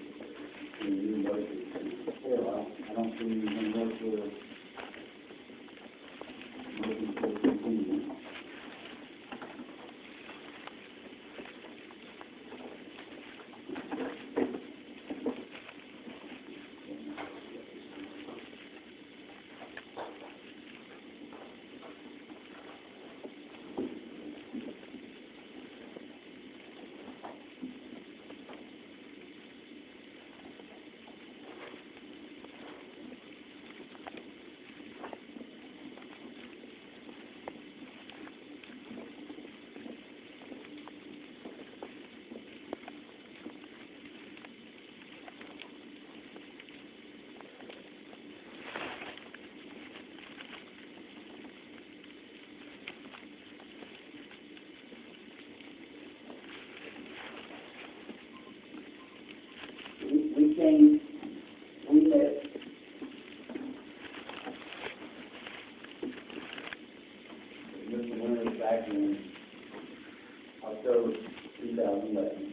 in the new budget, well, I don't see anything else with motion to continue. We met Mr. Winters back in October 2011,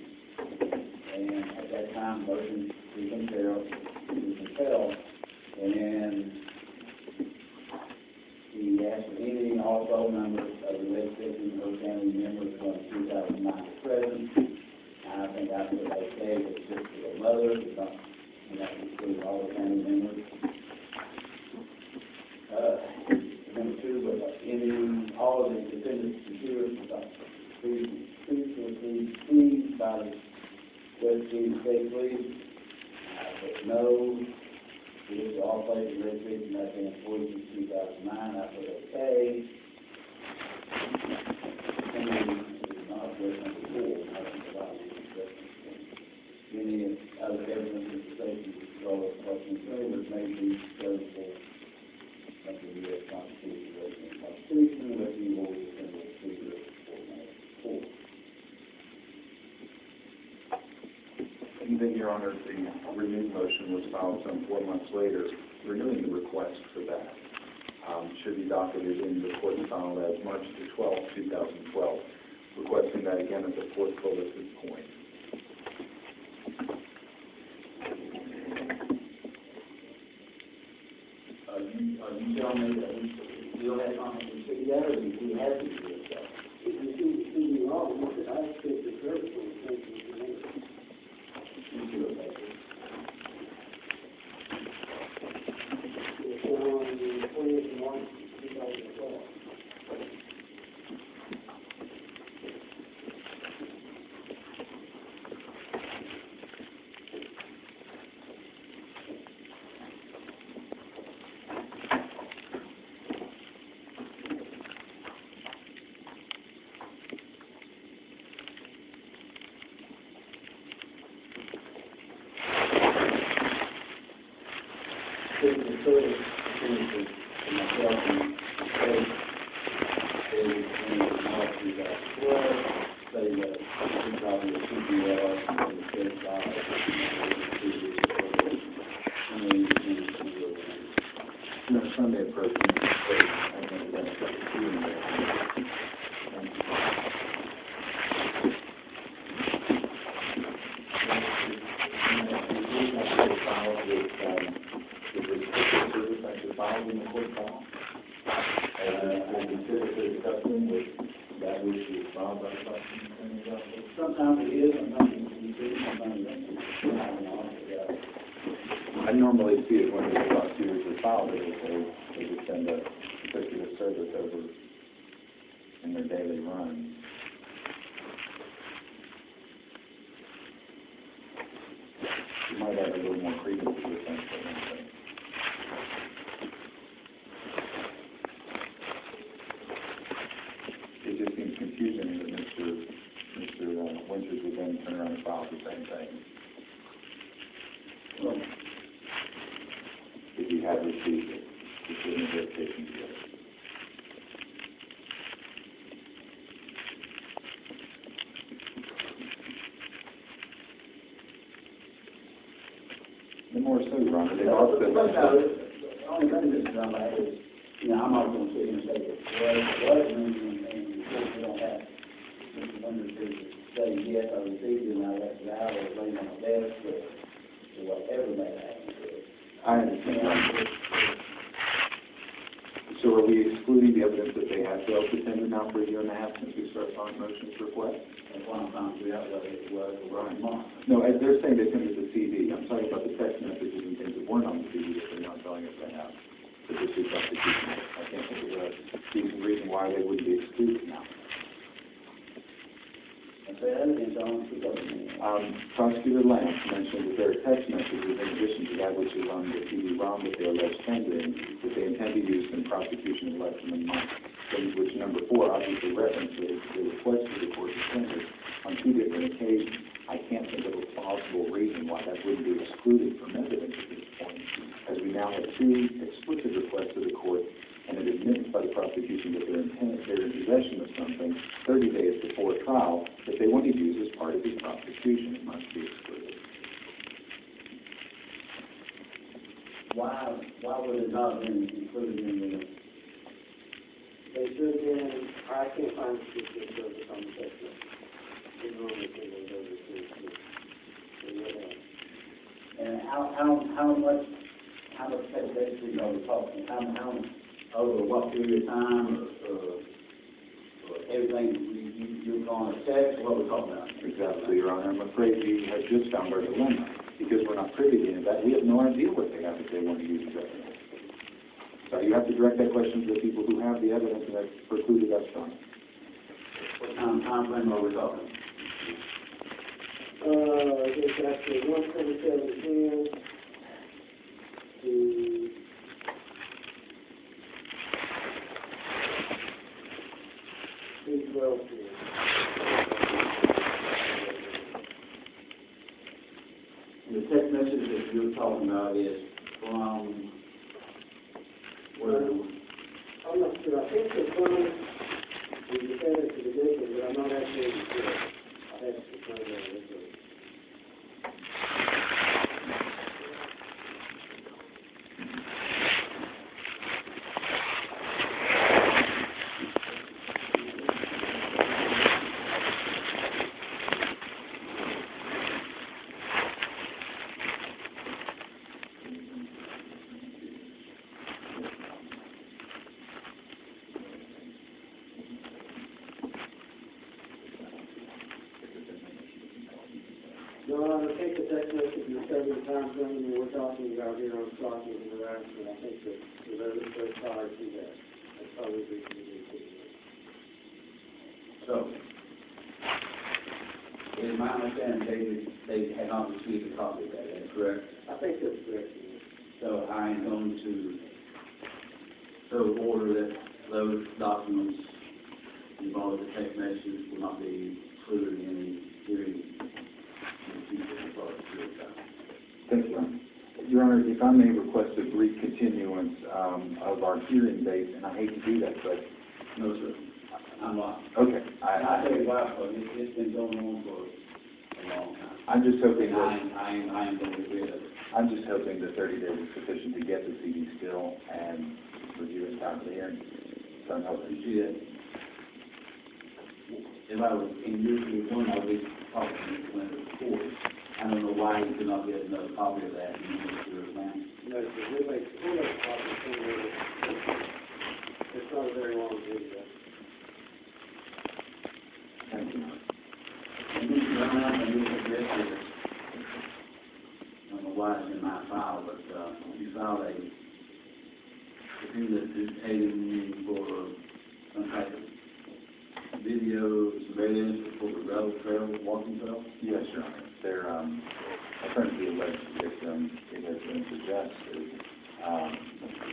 and at that time, motion to compel, and he asked for any and all phone numbers of the legislation or family members from 2009 to present. I think that's what they say, it's just for the mother, it's not, and that includes all the family members. Number 2 was any Your Honor, the renewed motion was filed some 4 months later, renewing the request for that. Should be docketed in the court file as March the 12th, 2012, requesting that again at the fourth bulleted point. Are you telling me that we still have something to see that, or we have to do it? If you see the CD wrong, you could ask the service for the same thing. It's on the 20th of March, 2012. Sunday approaching, I think that's what the hearing is. Filed in the court file, and consider the custom with that which is filed by the custom. Sometimes it is, sometimes it's true, sometimes it's not. I normally see it when the prosecutors are filed, they just send a particular service over in their daily run. You might have a little more credence to the sense that I'm saying. It just seems confusing that Mr. Winters would then turn around and file the same thing. Well, If you had received it, you shouldn't have taken it. The more so, Ron, they also the only thing that's done that is, I'm not going to sit here and say that, and we don't have Mr. Winters to say, yes, I received it, and I left it out, or it's laying on my desk, or whatever may happen to it. I understand. So are we excluding the evidence that they have failed to tender now for a year and a half since we started filing motions to request? That's why I'm trying to figure out whether it was or not. No, as they're saying they tendered the CD. I'm talking about the text messages and things that weren't on the CD that they're not telling us they have. That this is substitution. I can't think of a decent reason why they wouldn't be excluded now. And so evidence, I want to speak up a minute. Prosecutor Lance mentioned that there are text messages in addition to that which is on the CD-ROM that they allege tendering, that they intend to use in prosecution of less than a month. Things which, number 4, obviously references the request for the court to tender on 2 different occasions. I can't think of a possible reason why that wouldn't be excluded from evidence at this point, as we now have 2 explicit requests to the court and an admittance by the prosecution that they're in possession of something 30 days before trial that they want to use as part of the prosecution. It must be excluded. Why would it not have been included in the, They should have been, I can't find the specific service on the text message. They normally send those over to the, and how much text messages are we talking? How over what period of time, or everything you're going to text, what we're talking about? Exactly, Your Honor. I'm afraid we have just found our dilemma, because we're not privy to that. We have no idea what they have that they want to use as evidence. So you have to direct that question to the people who have the evidence and have precluded us from it. What time frame are we talking? It's actually 1:27:10 to 2:12 p.m. The text message that you're talking about is from where? I'm not sure. I think the phone is dependent to the victim, but I'm not actually sure. I have to confirm that with her. think the text message is covering the time frame that we're talking about here on stalking and harassment. I think that those prior to that, that's probably the reason we need to. So, it is my understanding, David, they had not received a copy of that, is that correct? I think that's correct. So I am going to so order that those documents involving the text messages will not be included in any hearing in the future as far as the time. Thank you, Your Honor. Your Honor, if I may request a brief continuance of our hearing date, and I hate to do that, but... No, sir. I'm not. Okay. I'll tell you why, because it's been going on for a long time. I'm just hoping that... I am going to get rid of it. I'm just hoping that 30 days is sufficient to get the CD still and review it time of the hearing. So I'm hoping. You see that? If I was in your phone, I would be talking to the court. I don't know why you could not get another copy of that in your plan. No, so we'll make a copy somewhere. It's not a very long video. Thank you. And this is around, and this address is, I don't know why it's in my file, but, you filed a, thing that is taken for some type of video surveillance for the rail trail, walking trail. Yes, Your Honor. They're, according to the alleged victim, it has been suggested,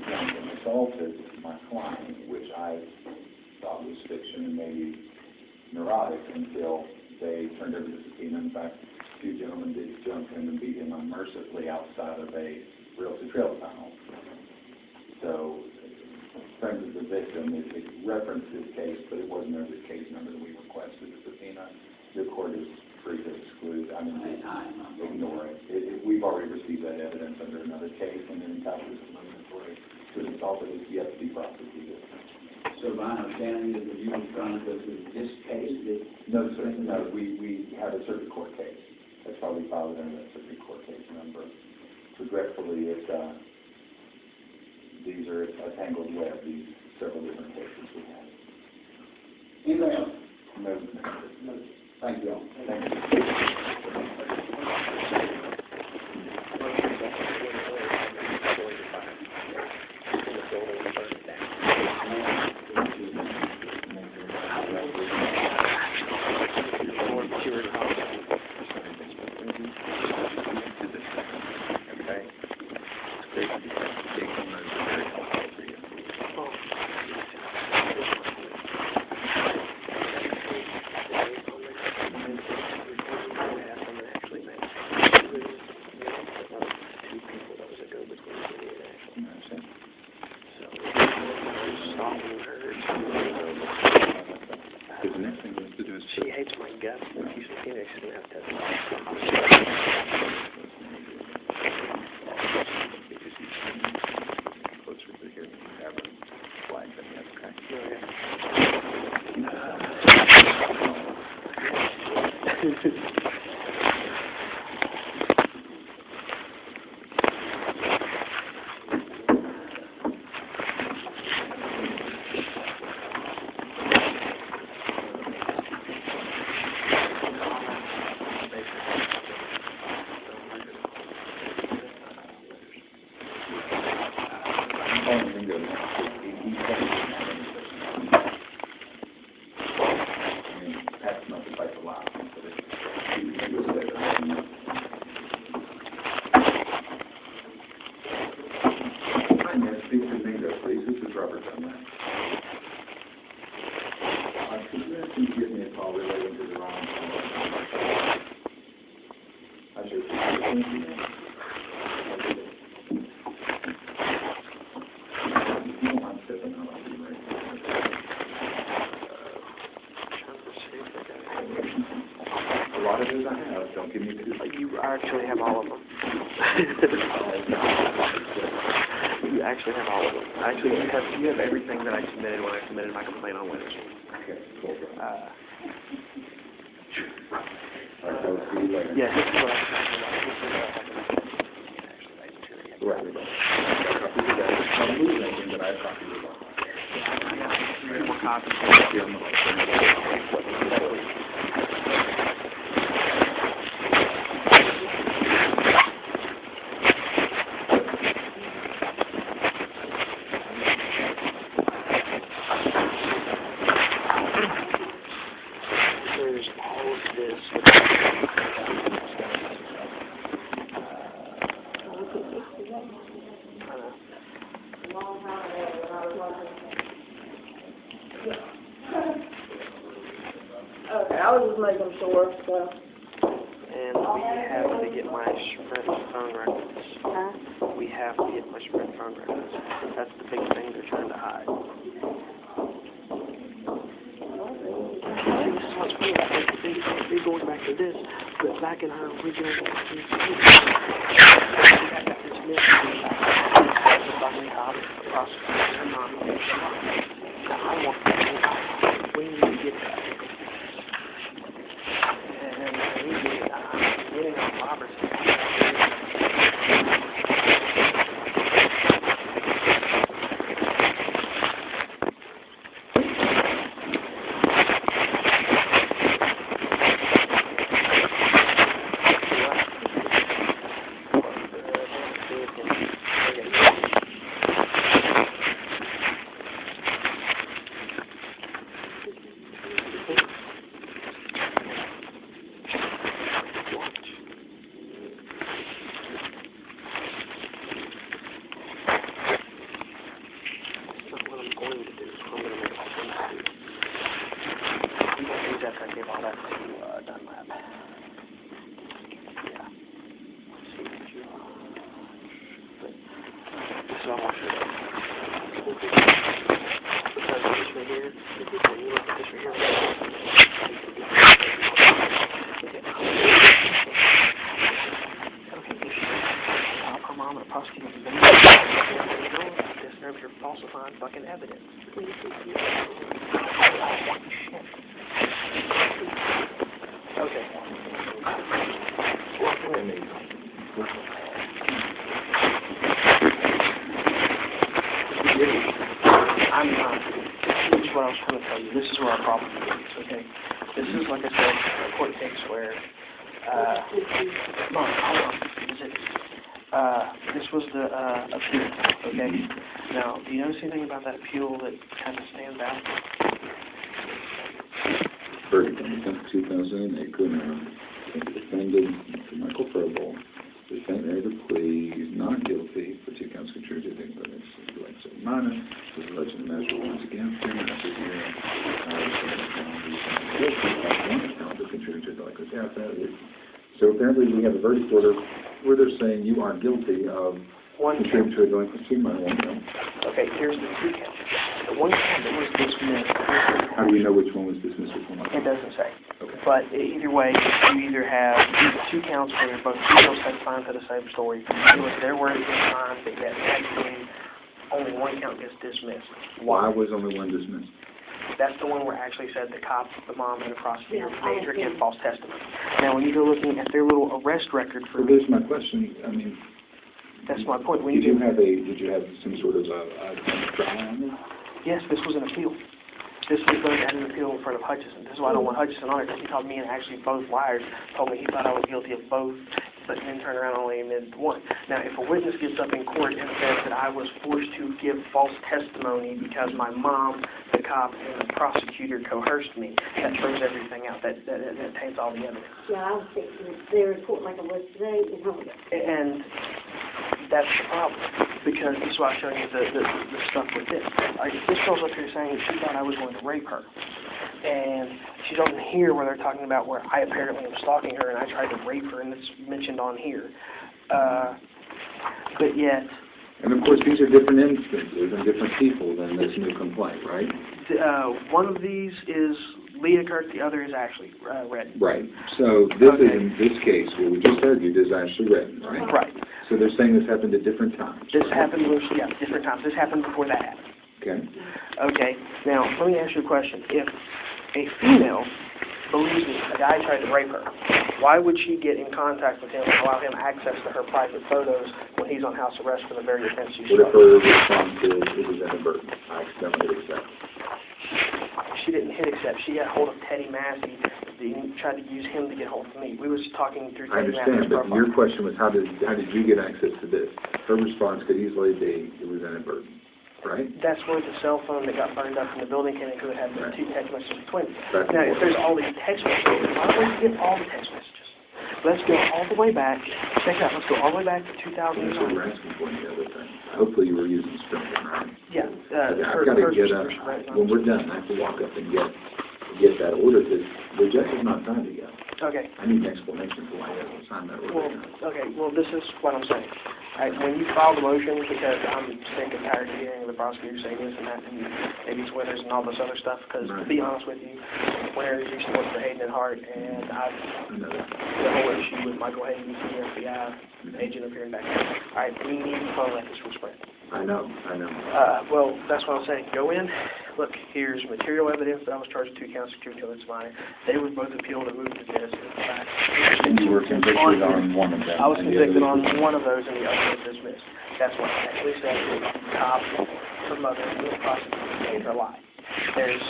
Jonathan assaulted my client, which I thought was fiction and maybe neurotic until they turned over the subpoena. In fact, two gentlemen did jump in and beat him unmercifully outside of a railroad trail tunnel. So, friends of the victim, it referenced this case, but it wasn't over the case number that we requested the subpoena. The court is free to exclude, ignore it. We've already received that evidence under another case, and then entitled as eliminatory to an assault that is yet to be prosecuted. So my understanding is that you were trying to go through this case that... No, sir, no, we have a circuit court case. That's why we filed it under that circuit court case number. Regretfully, these are a tangled web, these several different cases we have. Anything else? No. Thank you all. Thank you. She hates my guts, but she's going to have to Closer to here, we have a flag that we have, okay? I actually have all of them. You actually have all of them. Actually, you have everything that I submitted when I submitted my complaint on Wednesday. Okay, cool. Yes, this is what I Right. I'll move anything that I have copies of. I got 3 more copies. Okay, I was just making sure, so. And we have to get my Sprint phone records. Huh? We have to get my Sprint phone records. That's the big thing they're trying to hide. See, this is what's weird. They're going back to this, but back in our original we got that dismissed by the cop, the prosecutor, and not the Now, I want that. We need to get that. And we need getting on Robertson. Falsifying fucking evidence. Okay. This is what I was trying to tell you. This is where our problem is, okay? This is, like I said, a court case where, hold on. This was the appeal, okay? Now, do you notice anything about that appeal that kind of stands out? Verdict on December 2008, defendant, Michael Froebel, defendant made a plea, he's not guilty for 2 counts contributed to evidence of alleged minor, was alleged to measure once against him, after hearing, guilty, 1 count that contributed to likely death. So apparently we have a verdict order where they're saying you are guilty of contributing to a delinquency minor 1 count. Okay, here's the 2 counts. The 1 count that was dismissed. How do we know which one was dismissed, which one was It not? doesn't say. Okay. But either way, you either have 2 counts where both females testifying to the same story. It was their word against mine, but yet actually only 1 count gets dismissed. Why was only 1 dismissed? That's the one where it actually said the cop, the mom, and the prosecutor major give false testimony. Now, when you go looking at their little arrest record for So there's my question, I mean, that's my point. When did you you have some sort of a trial on this? Yes, this was an appeal. This was done at an appeal in front of Hutchison. This is why I don't want Hutchison on it, because he called me and actually both liars, told me he thought I was guilty of both, but then turned around and only admitted to 1. Now, if a witness gets up in court and says that I was forced to give false testimony because my mom, the cop, and the prosecutor coerced me, that throws everything out. That taints all the evidence. Yeah, I was thinking, they report like I was today, you know. And that's the problem, because this is why I showed you the stuff with this. Like, this girl's up here saying that she thought I was going to rape her. And she doesn't hear where they're talking about where I apparently am stalking her and I tried to rape her, and it's mentioned on here. But yet... And of course, these are different instances and different people than this new complaint, right? One of these is Leah Kirk, the other is Ashley Redden. Right. So this is, in this case, what we just argued is Ashley Redden, right? Right. So they're saying this happened at different times. This happened, different times. This happened before that happened. Okay. Okay. Now, let me ask you a question. If a female believes me, a guy tried to rape her, why would she get in contact with him and allow him access to her private photos when he's on house arrest for the very offense you What if started? her response is, it was in a burden? I accidentally hit accept. She didn't hit accept. She got hold of Teddy Massey. Tried to use him to get hold of me. We was talking through I Teddy understand, Massey's but profile. your question was how did you get access to this? Her response could easily be, it was in a burden, right? That's where the cell phone that got burned up in the building came in, because it had the 2 text messages between them. That's Now, if important. there's all these text messages, why don't we get all the text messages? Let's go all the way back. Check it out. Let's go all the way back to That's what 2009. we're asking for the other thing. Hopefully you were using Sprinklr, right? Yeah. I've got to get when we're done, I have to walk up and get that order, because the judge has not signed it yet. Okay. I need an explanation for why he hasn't signed that order. Well, this is what I'm saying. All right, when you file the motion, because I'm sick and tired of hearing the prosecutor say this and that, and maybe it's Winters and all this other stuff, because to be honest with you, Winters used to work for Hayden and Hart, and the whole issue with Michael Hayden, the FBI agent appearing back there. All right, we need to follow records from Sprint. I know. Well, that's what I'm saying. Go in, look, here's material evidence that I was charged with 2 counts of security minor. They were both appealed and moved to this. In fact, You were convicted on one of them. I was convicted on one of those, and the other was dismissed. That's what I actually said to the cop, her mother, and the prosecutor made her lie. There's,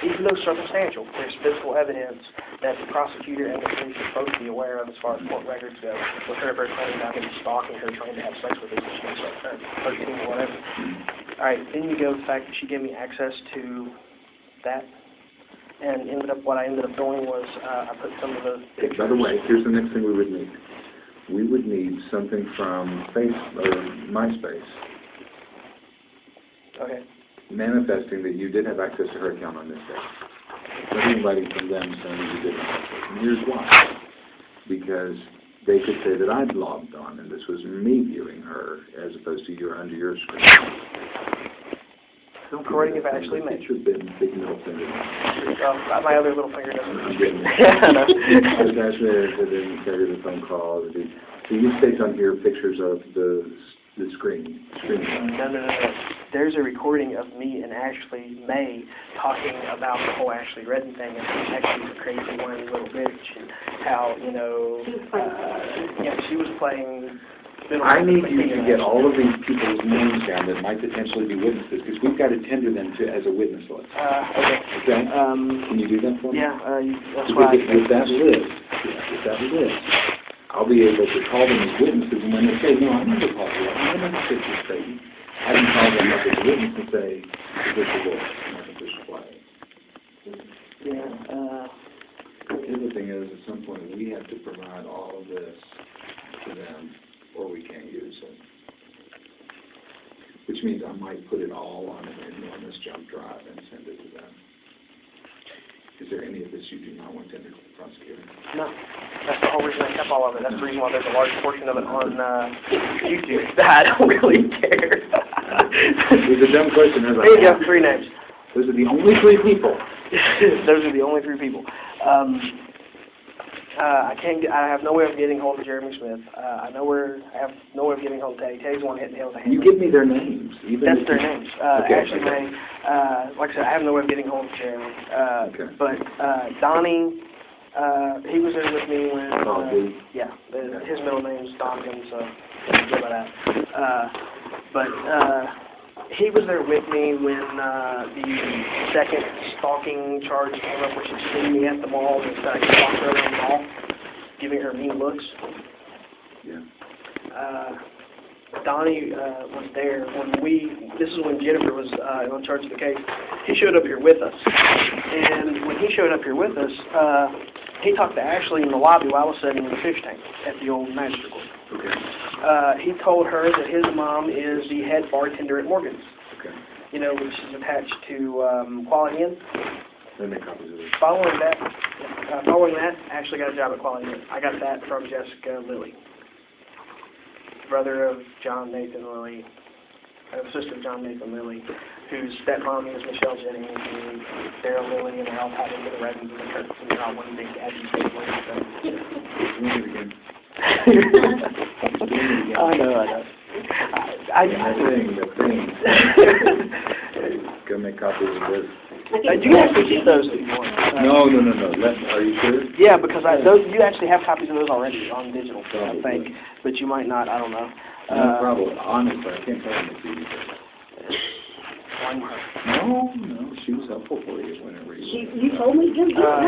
even though circumstantial, there's physical evidence that the prosecutor and the police are supposed to be aware of as far as court records go, with her claiming I've been stalking her, trying to have sex with her since she was like 13 or whatever. All right, then you go to the fact that she gave me access to that, and what I ended up doing was I put some of the pictures. By the way, here's the next thing we would need. We would need something from MySpace. Okay. Manifesting that you did have access to her account on this day. Nothing writing from them saying you didn't have access. And here's why. Because they could say that I'd logged on and this was me viewing her as opposed to you under your screen. Recording if actually made. It's a big middle finger. My other little finger doesn't. I'm getting it. I was asking her to then carry the phone call. So you state on here pictures of the screen. No. There's a recording of me and Ashley May talking about the whole Ashley Redden thing, and how Ashley's a crazy whiny little bitch, and how, she was playing. I need you to get all of these people's names down that might potentially be witnesses, because we've got to tender them as a witness list. Okay. Okay? Can you do that for me? Yeah, that's why. With that list, I'll be able to call them as witnesses, and when they say, no, I never called you, I never said this statement, I can call them up as a witness and say, this is what, this is why. Yeah, The other thing is, at some point, we have to provide all of this to them, or we can't use it. Which means I might put it all on an enormous jump drive and send it to them. Is there any of this you do not want to send to the prosecutor? no. That's the whole reason I kept all of it. That's the reason why there's a large portion of it on YouTube. I don't really care. It was a dumb question. There you go, 3 names. Those are the only 3 people. Those are the only 3 people. I have no way of getting hold of Jeremy Smith. I have no way of getting hold of Teddy. Teddy's the one hitting the head with a hammer. You give me their names. That's their names. Okay. Actually, like I said, I have no way of getting hold of Jeremy. Okay. But Donnie, he was there with me when, Yeah. His middle name's Donovan, so go by that. He was there with me when the second stalking charge came up, where she seen me at the mall and said I could walk her around the mall, giving her mean looks. Yeah. Donnie was there when this is when Jennifer was in charge of the case. He showed up here with us. And when he showed up here with us, he talked to Ashley in the lobby while I was sitting in the fish tank at the old magistrate court. Okay. He told her that his mom is the head bartender at Morgan's, Okay. which is attached to Quality Inn. Then make copies of this. Following that, Ashley got a job at Quality Inn. I got that from Jessica Lilly, brother of John Nathan Lilly, sister of John Nathan Lilly, whose stepmom is Michelle Jennings, and Daryl Lilly, and they all tied into the Reddens and the Kurtz, and they're all one big Abby family. Read it again. I know. The thing. Go make copies of this. You actually get those if you want. No. Are you sure? Yeah, because you actually have copies of those already on digital, I think, but you might not. I don't know. No problem. Honestly, I can't tell you the CD. No, she was helpful for you whenever you. You told me to do I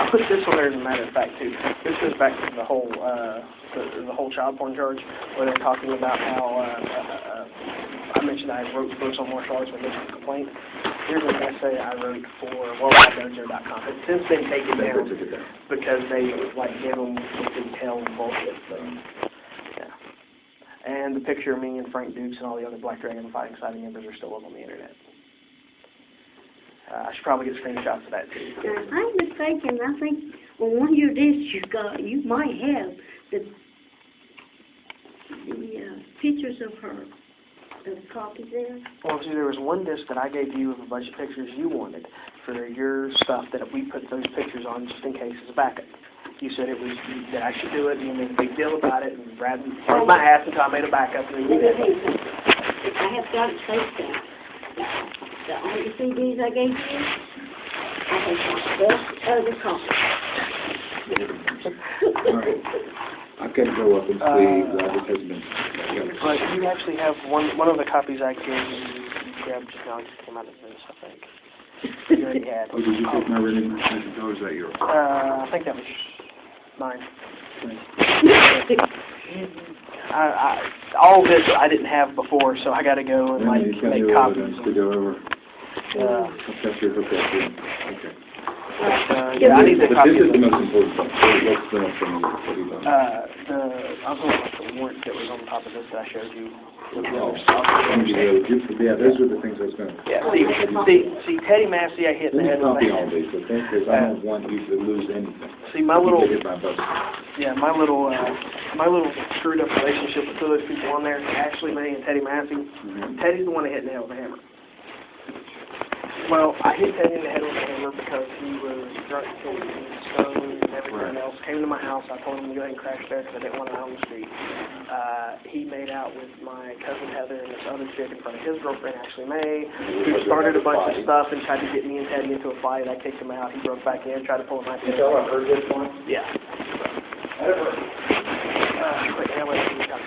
put this on there as a matter of fact too. This goes back to the whole the whole child porn charge, where they're talking about how I mentioned I wrote books on martial arts when this was a complaint. Here's an essay I wrote for WorldWideDojo.com. It's since been taken down because they gave them detailed bullshit. So, yeah. And the picture of me and Frank Dukes and all the other Black Dragon Fighting Society members are still up on the internet. I should probably get screenshots of that too. Now, if I'm mistaken, I think on one of your discs you might have the pictures of her, the copies there. Well, see, there was one disc that I gave you of a bunch of pictures you wanted for your stuff that we put those pictures on just in case as a backup. You said it was that I should do it, and you made a big deal about it, and Brad broke my ass until I made a backup, and then you did it. I have got it saved down. The only CDs I gave you, I have got the other copies. All right. I've got to go up and see, this has been, But you actually have one of the copies I gave you grabbed just now, it just came out of this, I think. You already had. oh, did you take my reading, or is that yours? I think that was mine. All this I didn't have before, so I got to go and Then like you got make your copies. evidence to go over. That's your hookup, yeah. Okay. Yeah, I need the But copies. this is the most important part. What's the next thing that he's on? I was going like the warrant that was on top of this that I showed you. With the Oh, other stuff. yeah, those are the things I was going to. Yeah, see, Teddy Massey, I hit in the head Let me with a copy all these, okay, because I don't want you to lose anything. See, my little, You get my bus. yeah, my little screwed up relationship with two of those people on there, Ashley May and Teddy Massey. Teddy's the one that hit in the head with a hammer. Well, I hit Teddy in the head with a hammer because he was drunk and stoned and everything else. Came to my house, I told him to go ahead and crash there because I didn't want him out on the street. He made out with my cousin Heather and this other chick in front of his girlfriend, Ashley May, who started a bunch of stuff and tried to get me and Teddy into a fight. I kicked him out. He broke back in, tried to pull my head. I heard this one? Yeah. Quick, now wait, let me talk.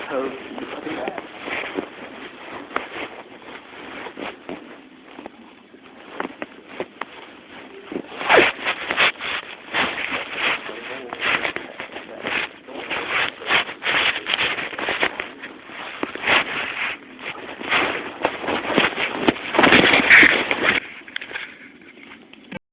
So,